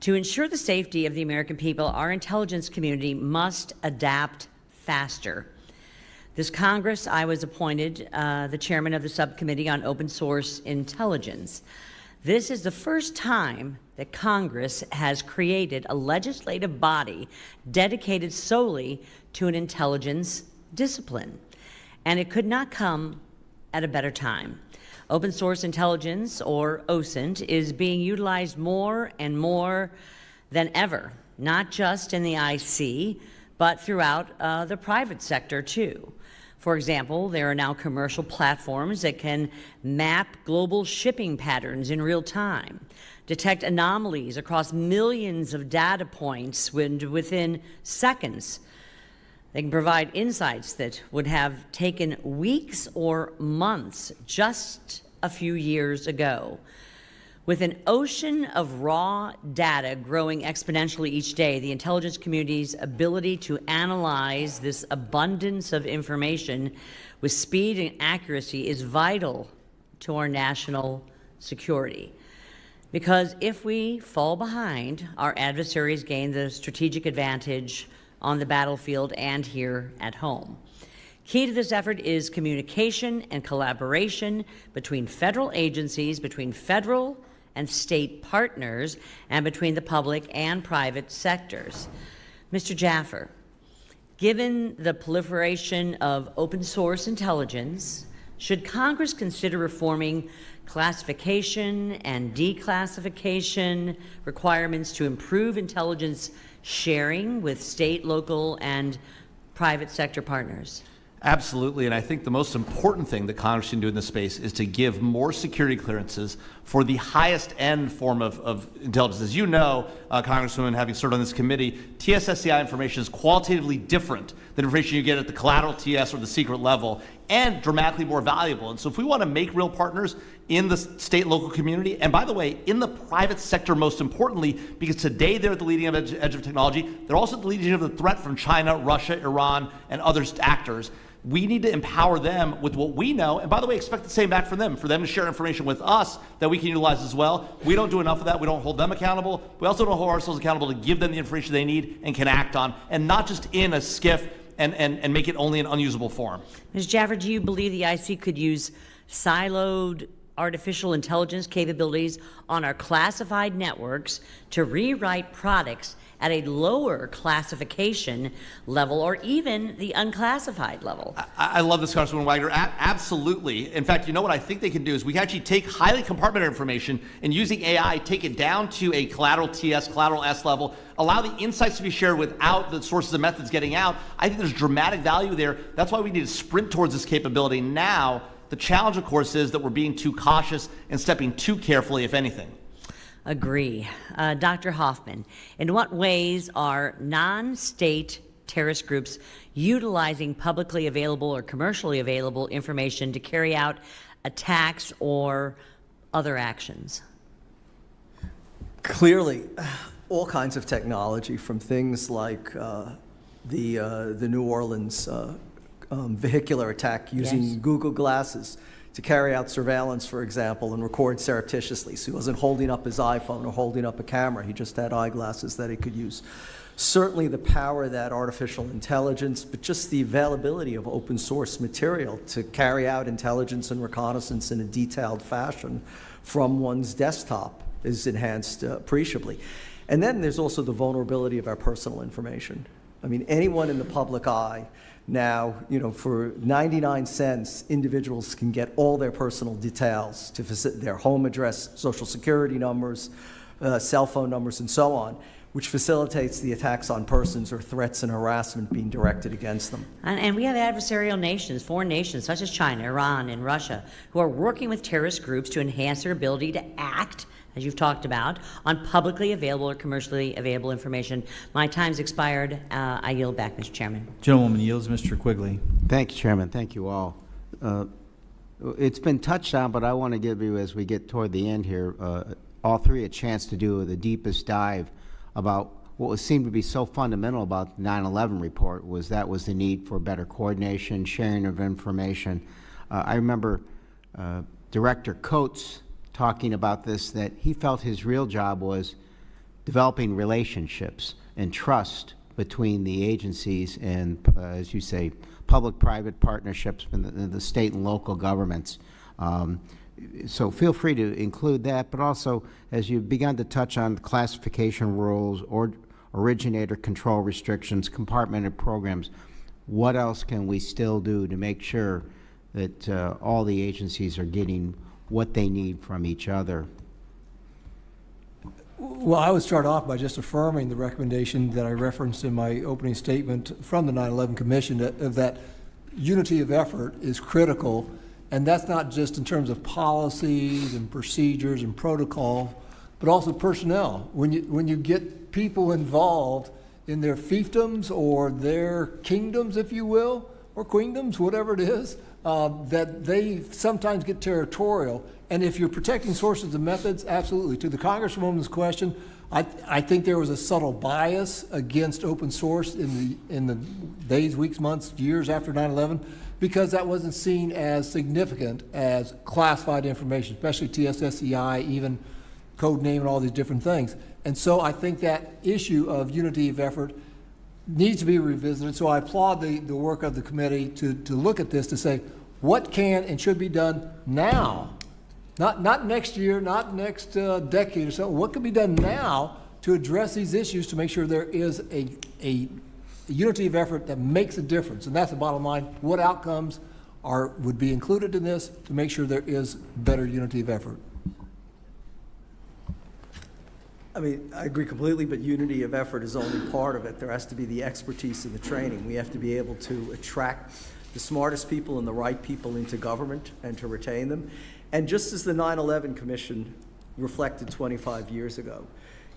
To ensure the safety of the American people, our intelligence community must adapt faster. This Congress, I was appointed the chairman of the Subcommittee on Open Source Intelligence. This is the first time that Congress has created a legislative body dedicated solely to an intelligence discipline, and it could not come at a better time. Open source intelligence, or OSINT, is being utilized more and more than ever, not just in the IC, but throughout the private sector too. For example, there are now commercial platforms that can map global shipping patterns in real time, detect anomalies across millions of data points within seconds. They can provide insights that would have taken weeks or months just a few years ago. With an ocean of raw data growing exponentially each day, the intelligence community's ability to analyze this abundance of information with speed and accuracy is vital to our national security. Because if we fall behind, our adversaries gain the strategic advantage on the battlefield and here at home. Key to this effort is communication and collaboration between federal agencies, between federal and state partners, and between the public and private sectors. Mr. Jaffer, given the proliferation of open source intelligence, should Congress consider reforming classification and declassification requirements to improve intelligence sharing with state, local, and private sector partners? Absolutely, and I think the most important thing that Congress can do in this space is to give more security clearances for the highest end form of intelligence. As you know, Congresswoman, having served on this committee, TSSCI information is qualitatively different than information you get at the collateral TS or the secret level, and dramatically more valuable. And so if we want to make real partners in the state and local community, and by the way, in the private sector most importantly, because today they're at the leading edge of technology, they're also at the leading edge of the threat from China, Russia, Iran, and other actors. We need to empower them with what we know, and by the way, expect the same back from them, for them to share information with us that we can utilize as well. We don't do enough of that. We don't hold them accountable. We also don't hold ourselves accountable to give them the information they need and can act on, and not just in a skiff and make it only in unusable form. Ms. Jaffer, do you believe the IC could use siloed artificial intelligence capabilities on our classified networks to rewrite products at a lower classification level, or even the unclassified level? I love this, Congresswoman Wagner. Absolutely. In fact, you know what I think they can do is we can actually take highly compartmented information and using AI, take it down to a collateral TS, collateral S level, allow the insights to be shared without the sources and methods getting out. I think there's dramatic value there. That's why we need to sprint towards this capability now. The challenge, of course, is that we're being too cautious and stepping too carefully, if anything. Agree. Dr. Hoffman, in what ways are non-state terrorist groups utilizing publicly available or commercially available information to carry out attacks or other actions? Clearly, all kinds of technology, from things like the New Orleans vehicular attack using Google Glasses to carry out surveillance, for example, and record surreptitiously. So he wasn't holding up his iPhone or holding up a camera. He just had eyeglasses that he could use. Certainly the power that artificial intelligence, but just the availability of open source material to carry out intelligence and reconnaissance in a detailed fashion from one's desktop is enhanced appreciably. And then there's also the vulnerability of our personal information. I mean, anyone in the public eye now, for 99 cents, individuals can get all their personal details to their home address, social security numbers, cell phone numbers, and so on, which facilitates the attacks on persons or threats and harassment being directed against them. And we have adversarial nations, foreign nations such as China, Iran, and Russia, who are working with terrorist groups to enhance their ability to act, as you've talked about, on publicly available or commercially available information. My time's expired. I yield back, Mr. Chairman. Gentlewoman yields. Mr. Quigley. Thank you, Chairman. Thank you all. It's been touched on, but I want to give you, as we get toward the end here, all three a chance to do the deepest dive about what seemed to be so fundamental about the 9/11 report was the need for better coordination, sharing of information. I remember Director Coates talking about this, that he felt his real job was developing relationships and trust between the agencies and, as you say, public-private partnerships in the state and local governments. So feel free to include that, but also, as you've begun to touch on classification rules or originator control restrictions, compartmented programs, what else can we still do to make sure that all the agencies are getting what they need from each other? Well, I would start off by just affirming the recommendation that I referenced in my opening statement from the 9/11 Commission, that unity of effort is critical, and that's not just in terms of policies and procedures and protocol, but also personnel. When you get people involved in their fiefdoms or their kingdoms, if you will, or queendoms, whatever it is, that they sometimes get territorial. And if you're protecting sources and methods, absolutely. To the Congresswoman's question, I think there was a subtle bias against open source in the days, weeks, months, years after 9/11, because that wasn't seen as significant as classified information, especially TSSCI, even code name and all these different things. And so I think that issue of unity of effort needs to be revisited. So I applaud the work of the committee to look at this, to say what can and should be done now, not next year, not next decade or so. What can be done now to address these issues, to make sure there is a unity of effort that makes a difference? And that's the bottom line. What outcomes would be included in this to make sure there is better unity of effort? I mean, I agree completely, but unity of effort is only part of it. There has to be the expertise and the training. We have to be able to attract the smartest people and the right people into government and to retain them. And just as the 9/11 Commission reflected 25 years ago,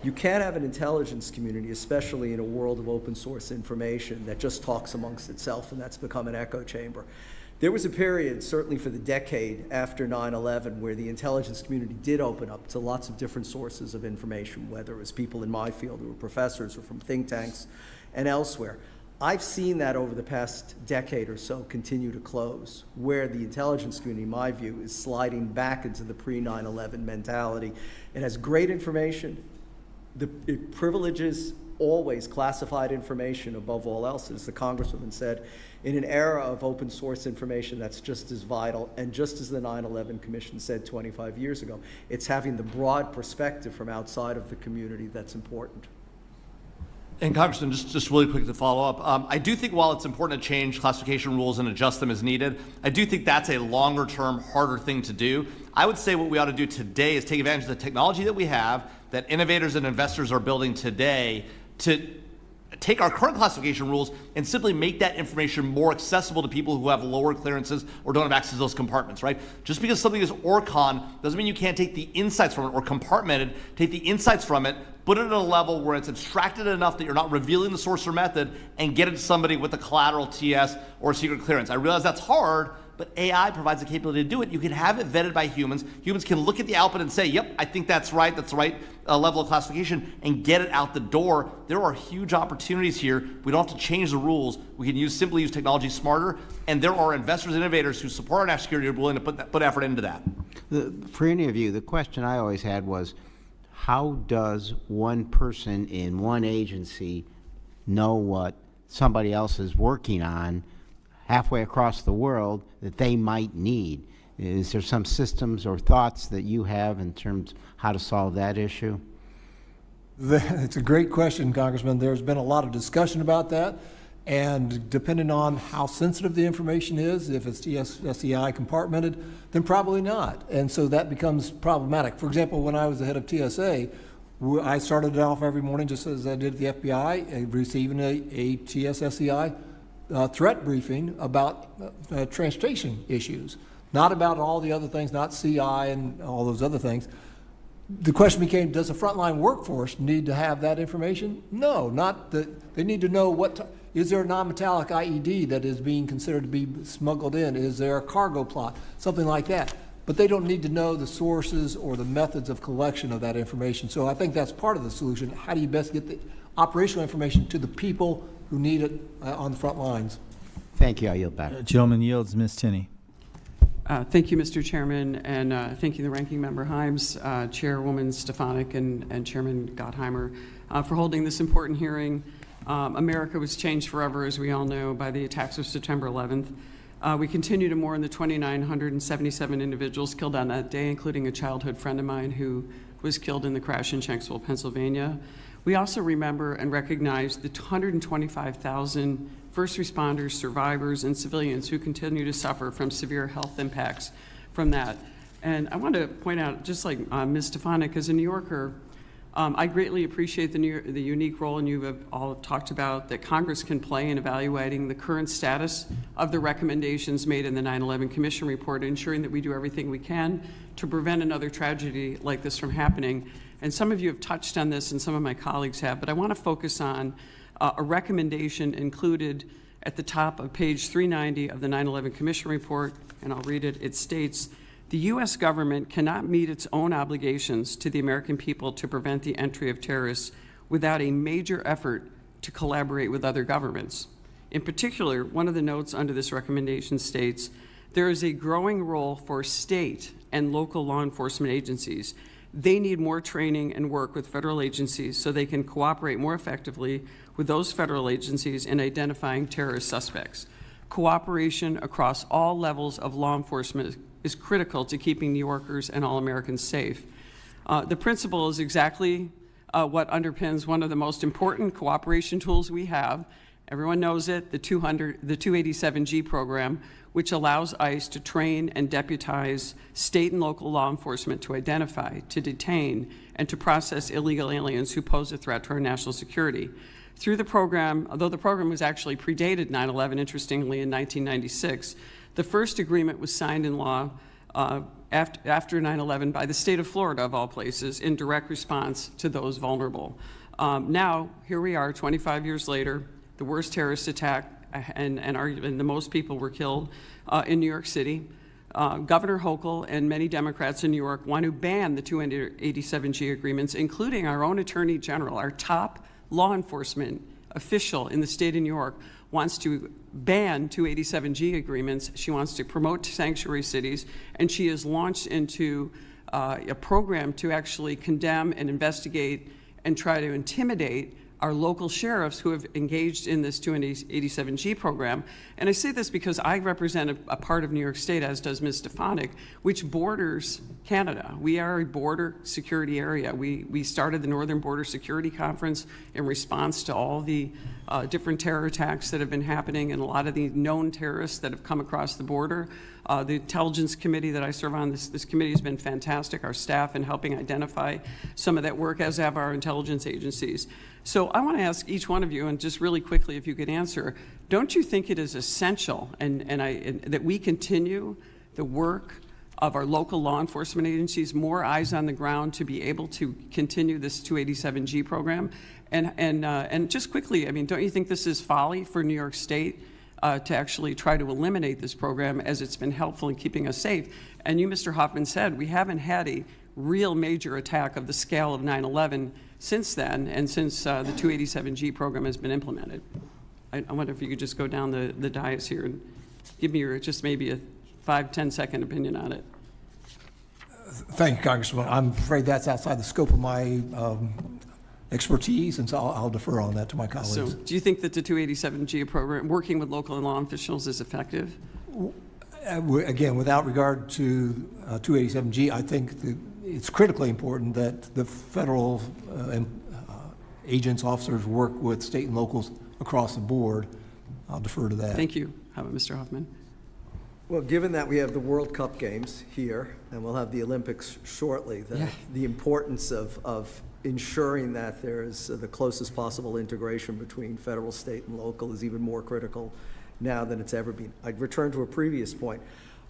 you can't have an intelligence community, especially in a world of open source information, that just talks amongst itself, and that's become an echo chamber. There was a period, certainly for the decade after 9/11, where the intelligence community did open up to lots of different sources of information, whether it was people in my field who were professors or from think tanks and elsewhere. I've seen that over the past decade or so continue to close, where the intelligence community, in my view, is sliding back into the pre-9/11 mentality. It has great information. It privileges always classified information above all else, as the Congresswoman said. In an era of open source information, that's just as vital, and just as the 9/11 Commission said 25 years ago, it's having the broad perspective from outside of the community that's important. And Congressman, just really quick to follow up, I do think while it's important to change classification rules and adjust them as needed, I do think that's a longer term, harder thing to do. I would say what we ought to do today is take advantage of the technology that we have, that innovators and investors are building today, to take our current classification rules and simply make that information more accessible to people who have lower clearances or don't have access to those compartments, right? Just because something is ORCON doesn't mean you can't take the insights from it, or compartmented, take the insights from it, put it at a level where it's abstracted enough that you're not revealing the source or method, and get it to somebody with a collateral TS or a secret clearance. I realize that's hard, but AI provides the capability to do it. You can have it vetted by humans. Humans can look at the output and say, yep, I think that's right, that's the right level of classification, and get it out the door. There are huge opportunities here. We don't have to change the rules. We can simply use technology smarter, and there are investors and innovators who support our national security who are willing to put effort into that. For any of you, the question I always had was, how does one person in one agency know what somebody else is working on halfway across the world that they might need? Is there some systems or thoughts that you have in terms of how to solve that issue? It's a great question, Congressman. There's been a lot of discussion about that, and depending on how sensitive the information is, if it's TSSCI compartmented, then probably not. And so that becomes problematic. For example, when I was the head of TSA, I started it off every morning just as I did at the FBI, receiving a TSSCI threat briefing about transportation issues, not about all the other things, not CI and all those other things. The question became, does the frontline workforce need to have that information? No, not that. They need to know is there a non-metallic IED that is being considered to be smuggled in? Is there a cargo plot? Something like that. But they don't need to know the sources or the methods of collection of that information. So I think that's part of the solution. How do you best get the operational information to the people who need it on the front lines? Thank you. I yield back. Gentleman yields. Ms. Tinney. Thank you, Mr. Chairman, and thank you, the Ranking Member Himes, Chairwoman Stefanik, and Chairman Gottheimer for holding this important hearing. America was changed forever, as we all know, by the attacks of September 11th. We continue to mourn the 2,977 individuals killed on that day, including a childhood friend of mine who was killed in the crash in Shanksville, Pennsylvania. We also remember and recognize the 125,000 first responders, survivors, and civilians who continue to suffer from severe health impacts from that. And I want to point out, just like Ms. Stefanik, as a New Yorker, I greatly appreciate the unique role, and you have all talked about, that Congress can play in evaluating the current status of the recommendations made in the 9/11 Commission report, ensuring that we do everything we can to prevent another tragedy like this from happening. And some of you have touched on this, and some of my colleagues have, but I want to focus on a recommendation included at the top of page 390 of the 9/11 Commission report, and I'll read it. It states, "The U.S. government cannot meet its own obligations to the American people to prevent the entry of terrorists without a major effort to collaborate with other governments." In particular, one of the notes under this recommendation states, "There is a growing role for state and local law enforcement agencies. They need more training and work with federal agencies so they can cooperate more effectively with those federal agencies in identifying terrorist suspects. Cooperation across all levels of law enforcement is critical to keeping New Yorkers and all Americans safe." The principle is exactly what underpins one of the most important cooperation tools we have. Everyone knows it, the 287G program, which allows ICE to train and deputize state and local law enforcement to identify, to detain, and to process illegal aliens who pose a threat to our national security. Through the program, although the program was actually predated 9/11, interestingly, in 1996, the first agreement was signed in law after 9/11 by the state of Florida, of all places, in direct response to those vulnerable. Now, here we are, 25 years later, the worst terrorist attack, and the most people were killed in New York City. Governor Hochul and many Democrats in New York want to ban the 287G agreements, including our own Attorney General, our top law enforcement official in the state of New York, wants to ban 287G agreements. She wants to promote sanctuary cities, and she has launched into a program to actually condemn and investigate and try to intimidate our local sheriffs who have engaged in this 287G program. And I say this because I represent a part of New York State, as does Ms. Stefanik, which borders Canada. We are a border security area. We started the Northern Border Security Conference in response to all the different terror attacks that have been happening and a lot of the known terrorists that have come across the border. The Intelligence Committee that I serve on, this committee has been fantastic, our staff in helping identify some of that work, as have our intelligence agencies. So I want to ask each one of you, and just really quickly if you could answer, don't you think it is essential that we continue the work of our local law enforcement agencies, more eyes on the ground to be able to continue this 287G program? And just quickly, I mean, don't you think this is folly for New York State to actually try to eliminate this program, as it's been helpful in keeping us safe? And you, Mr. Hoffman, said we haven't had a real major attack of the scale of 9/11 since then, and since the 287G program has been implemented. I wonder if you could just go down the dais here and give me your, just maybe a 5-10 second opinion on it. Thank you, Congressman. I'm afraid that's outside the scope of my expertise, and so I'll defer on that to my colleagues. So do you think that the 287G program, working with local and law officials, is effective? Again, without regard to 287G, I think that it's critically important that the federal agents, officers work with state and locals across the board. I'll defer to that. Thank you. How about Mr. Hoffman? Well, given that we have the World Cup games here, and we'll have the Olympics shortly, the importance of ensuring that there is the closest possible integration between federal, state, and local is even more critical now than it's ever been. I'd return to a previous point.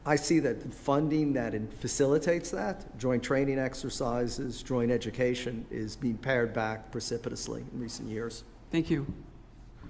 I see that funding that facilitates that, joint training exercises, joint education, is being pared back precipitously in recent years. Thank you.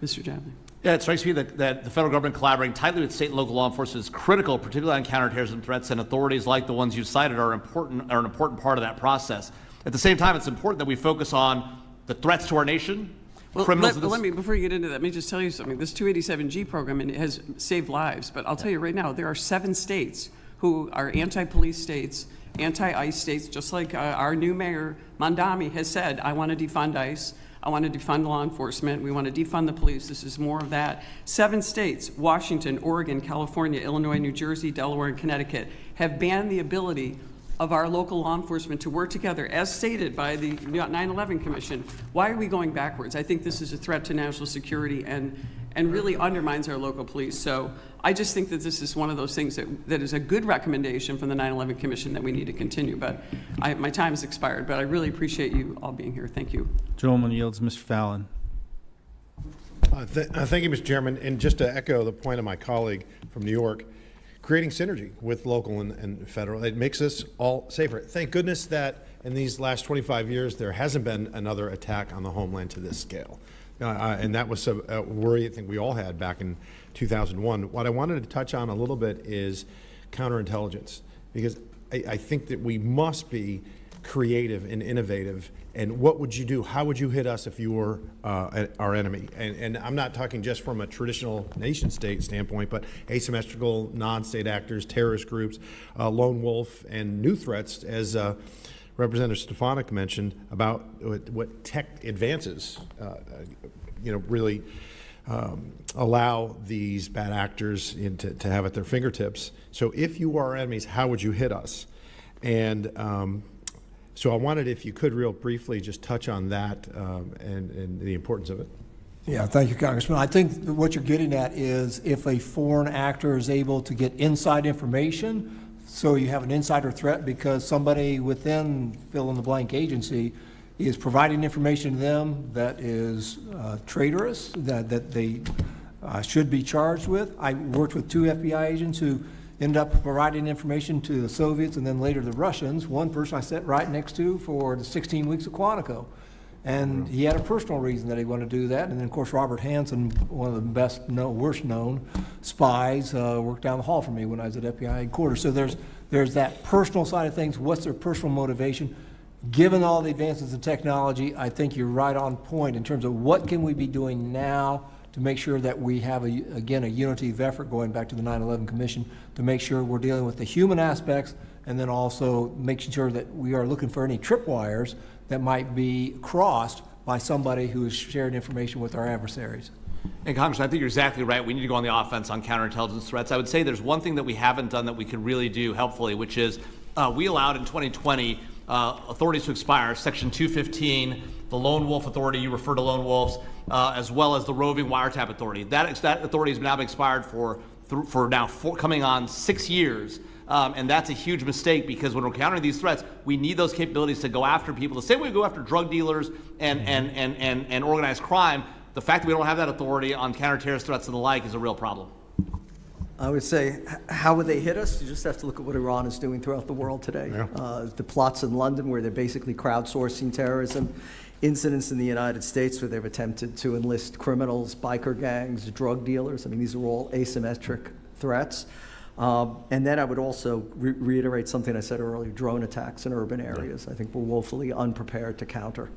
Mr. Jaffer. Yeah, it strikes me that the federal government collaborating tightly with state and local law enforcement is critical, particularly on counterterrorism threats, and authorities like the ones you cited are an important part of that process. At the same time, it's important that we focus on the threats to our nation. Well, let me, before you get into that, let me just tell you something. This 287G program has saved lives, but I'll tell you right now, there are 7 states who are anti-police states, anti-ICE states, just like our new mayor, Mondami, has said, I want to defund ICE. I want to defund law enforcement. We want to defund the police. This is more of that. 7 states, Washington, Oregon, California, Illinois, New Jersey, Delaware, and Connecticut, have banned the ability of our local law enforcement to work together, as stated by the 9/11 Commission. Why are we going backwards? I think this is a threat to national security and really undermines our local police. So I just think that this is one of those things that is a good recommendation from the 9/11 Commission that we need to continue. But my time has expired, but I really appreciate you all being here. Thank you. Gentleman yields. Mr. Fallon. Thank you, Mr. Chairman. And just to echo the point of my colleague from New York, creating synergy with local and federal, it makes us all safer. Thank goodness that in these last 25 years, there hasn't been another attack on the homeland to this scale. And that was a worry I think we all had back in 2001. What I wanted to touch on a little bit is counterintelligence, because I think that we must be creative and innovative. And what would you do? How would you hit us if you were our enemy? And I'm not talking just from a traditional nation-state standpoint, but asymmetrical, non-state actors, terrorist groups, lone wolf, and new threats, as Representative Stefanik mentioned, about what tech advances, really allow these bad actors to have at their fingertips. So if you are our enemies, how would you hit us? And so I wanted, if you could, real briefly, just touch on that and the importance of it. Yeah, thank you, Congressman. I think that what you're getting at is if a foreign actor is able to get inside information, so you have an insider threat because somebody within fill-in-the-blank agency is providing information to them that is traitorous, that they should be charged with. I worked with 2 FBI agents who ended up providing information to the Soviets and then later the Russians. One person I sat right next to for the 16 weeks of Quantico. And he had a personal reason that he wanted to do that. And then, of course, Robert Hansen, one of the worst known spies, worked down the hall from me when I was at FBI headquarters. So there's that personal side of things. What's their personal motivation? Given all the advances in technology, I think you're right on point in terms of what can we be doing now to make sure that we have, again, a unity of effort, going back to the 9/11 Commission, to make sure we're dealing with the human aspects and then also making sure that we are looking for any tripwires that might be crossed by somebody who has shared information with our adversaries. And Congressman, I think you're exactly right. We need to go on the offense on counterintelligence threats. I would say there's one thing that we haven't done that we could really do helpfully, which is we allowed in 2020 authorities to expire, Section 215, the lone wolf authority, you refer to lone wolves, as well as the roving wiretap authority. That authority has now been expired for coming on 6 years. And that's a huge mistake, because when we're countering these threats, we need those capabilities to go after people. The same way we go after drug dealers and organized crime, the fact that we don't have that authority on counterterrorist threats and the like is a real problem. I would say, how would they hit us? You just have to look at what Iran is doing throughout the world today. Yeah. The plots in London where they're basically crowdsourcing terrorism, incidents in the United States where they've attempted to enlist criminals, biker gangs, drug dealers. I mean, these are all asymmetric threats. And then I would also reiterate something I said earlier, drone attacks in urban areas. I think we're woefully unprepared to counter.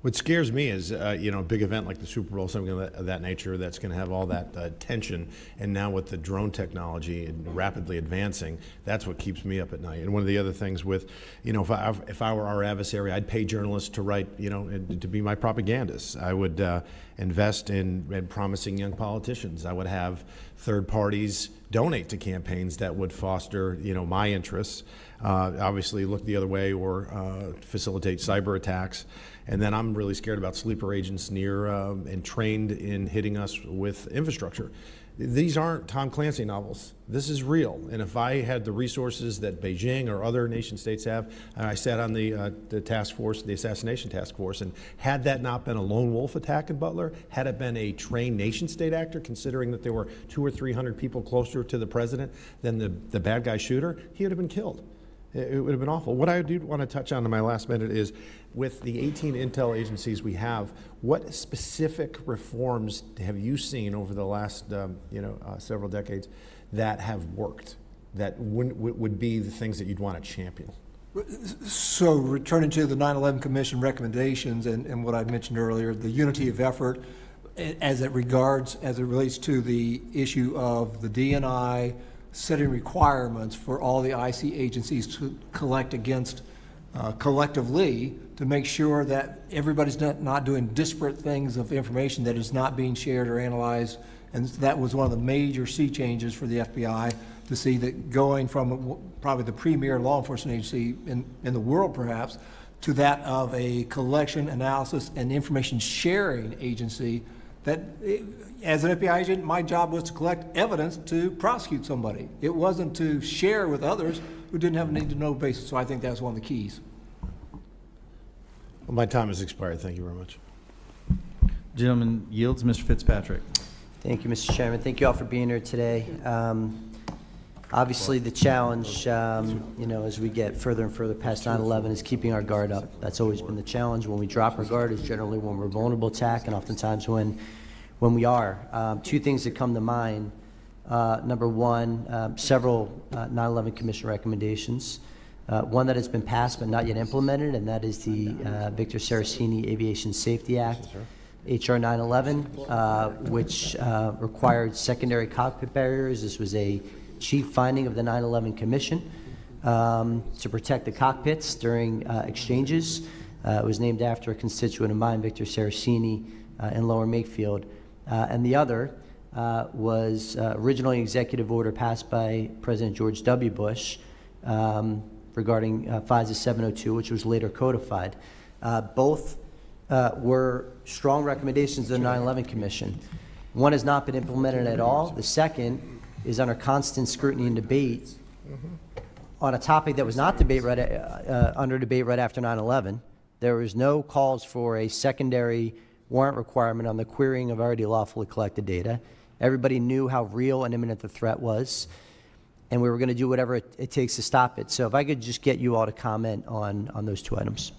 What scares me is, you know, a big event like the Super Bowl, something of that nature that's going to have all that tension, and now with the drone technology and rapidly advancing, that's what keeps me up at night. And one of the other things with, you know, if I were our adversary, I'd pay journalists to write, you know, to be my propagandists. I would invest in promising young politicians. I would have third parties donate to campaigns that would foster, you know, my interests. Obviously, look the other way or facilitate cyber attacks. And then I'm really scared about sleeper agents near and trained in hitting us with infrastructure. These aren't Tom Clancy novels. This is real. And if I had the resources that Beijing or other nation states have, I sat on the task force, the assassination task force, and had that not been a lone wolf attack in Butler, had it been a trained nation state actor, considering that there were 200 or 300 people closer to the president than the bad guy shooter, he would have been killed. It would have been awful. What I do want to touch on in my last minute is, with the 18 intel agencies we have, what specific reforms have you seen over the last several decades that have worked, that would be the things that you'd want to champion? So returning to the 9/11 Commission recommendations and what I mentioned earlier, the unity of effort as it relates to the issue of the DNI setting requirements for all the IC agencies to collect against collectively, to make sure that everybody's not doing disparate things of information that is not being shared or analyzed. And that was one of the major sea changes for the FBI, to see that going from probably the premier law enforcement agency in the world perhaps, to that of a collection, analysis, and information sharing agency. That, as an FBI agent, my job was to collect evidence to prosecute somebody. It wasn't to share with others who didn't have a need-to-know basis. So I think that's one of the keys. Well, my time has expired. Thank you very much. Gentleman yields. Mr. Fitzpatrick. Thank you, Mr. Chairman. Thank you all for being here today. Obviously, the challenge, as we get further and further past 9/11, is keeping our guard up. That's always been the challenge. When we drop our guard is generally when we're vulnerable to attack, and oftentimes when we are. Two things that come to mind. Number one, several 9/11 Commission recommendations. One that has been passed but not yet implemented, and that is the Victor Saraceni Aviation Safety Act. HR 9/11, which required secondary cockpit barriers. This was a chief finding of the 9/11 Commission to protect the cockpits during exchanges. It was named after a constituent of mine, Victor Saraceni, in Lower Makefield. And the other was originally an executive order passed by President George W. Bush regarding FISA 702, which was later codified. Both were strong recommendations of the 9/11 Commission. One has not been implemented at all. The second is under constant scrutiny and debate on a topic that was not under debate right after 9/11. There was no calls for a secondary warrant requirement on the querying of already lawfully collected data. Everybody knew how real and imminent the threat was, and we were going to do whatever it takes to stop it. So if I could just get you all to comment on those two items.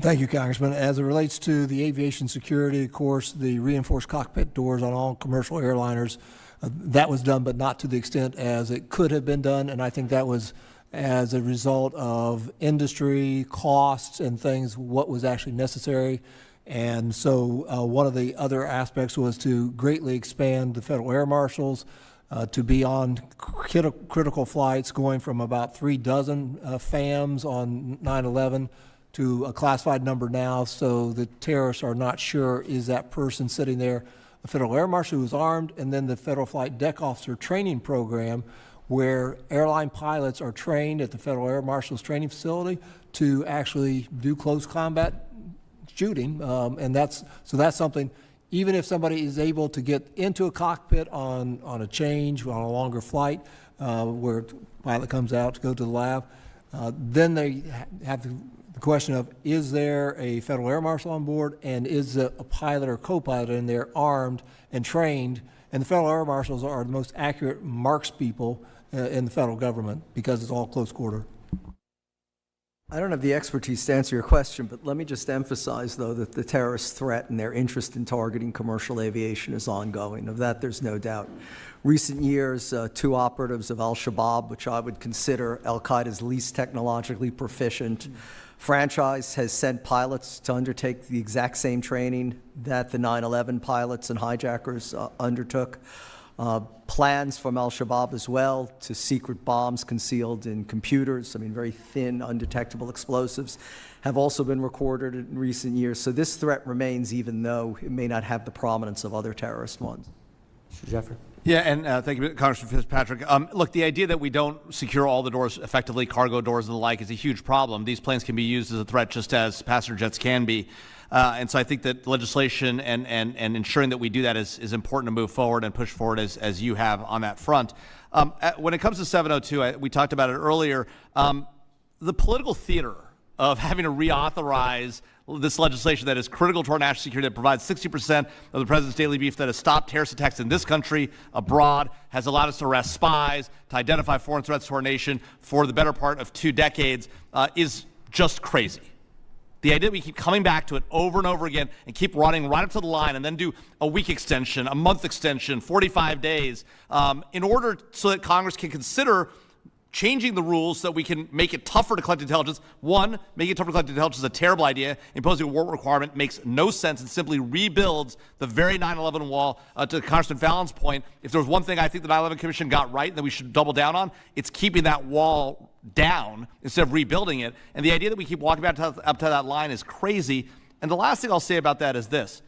Thank you, Congressman. As it relates to the aviation security, of course, the reinforced cockpit doors on all commercial airliners, that was done, but not to the extent as it could have been done. And I think that was as a result of industry costs and things, what was actually necessary. And so one of the other aspects was to greatly expand the federal air marshals to be on critical flights, going from about 36 FAMs on 9/11 to a classified number now, so the terrorists are not sure, is that person sitting there a federal air marshal who's armed, and then the federal flight deck officer training program, where airline pilots are trained at the federal air marshal's training facility to actually do close combat shooting. And that's something, even if somebody is able to get into a cockpit on a change, on a longer flight, where a pilot comes out to go to the lab, then they have the question of, is there a federal air marshal on board, and is a pilot or co-pilot in there armed and trained? And the federal air marshals are the most accurate marks people in the federal government, because it's all close quarter. I don't have the expertise to answer your question, but let me just emphasize, though, that the terrorist threat and their interest in targeting commercial aviation is ongoing. Of that, there's no doubt. Recent years, two operatives of al-Shabaab, which I would consider al-Qaeda's least technologically proficient, Franchise has sent pilots to undertake the exact same training that the 9/11 pilots and hijackers undertook. Plans from al-Shabaab as well to secret bombs concealed in computers, very thin, undetectable explosives, have also been recorded in recent years. So this threat remains, even though it may not have the prominence of other terrorist ones. Mr. Jaffer? Yeah, and thank you, Congressman Fitzpatrick. Look, the idea that we don't secure all the doors effectively, cargo doors and the like, is a huge problem. These planes can be used as a threat just as passenger jets can be. And so I think that legislation and ensuring that we do that is important to move forward and push forward as you have on that front. When it comes to 702, we talked about it earlier, the political theater of having to reauthorize this legislation that is critical to our national security, that provides 60% of the president's daily beef, that has stopped terrorist attacks in this country, abroad, has allowed us to arrest spies, to identify foreign threats to our nation for the better part of 2 decades, is just crazy. The idea that we keep coming back to it over and over again and keep running right up to the line and then do a week extension, a month extension, 45 days, in order so that Congress can consider changing the rules so that we can make it tougher to collect intelligence. One, making it tougher to collect intelligence is a terrible idea. Imposing a warrant requirement makes no sense and simply rebuilds the very 9/11 wall. To Congressman Fallon's point, if there was one thing I think the 9/11 Commission got right that we should double down on, it's keeping that wall down instead of rebuilding it. And the idea that we keep walking back up to that line is crazy. And the last thing I'll say about that is this.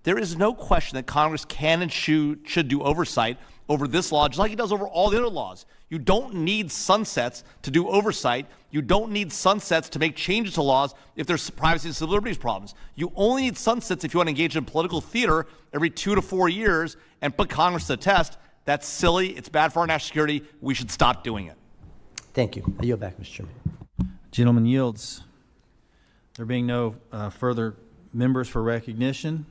There is no question that Congress can and should do oversight over this law, just like it does over all the other laws. You don't need sunsets to do oversight. You don't need sunsets to make changes to laws if there's privacy and civil liberties problems. You only need sunsets if you want to engage in political theater every 2 to 4 years and put Congress to the test. That's silly. It's bad for our national security. We should stop doing it. Thank you. I yield back, Mr. Chairman. Gentleman yields. There being no further members for recognition,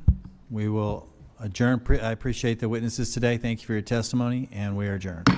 we will adjourn. I appreciate the witnesses today. Thank you for your testimony, and we are adjourned.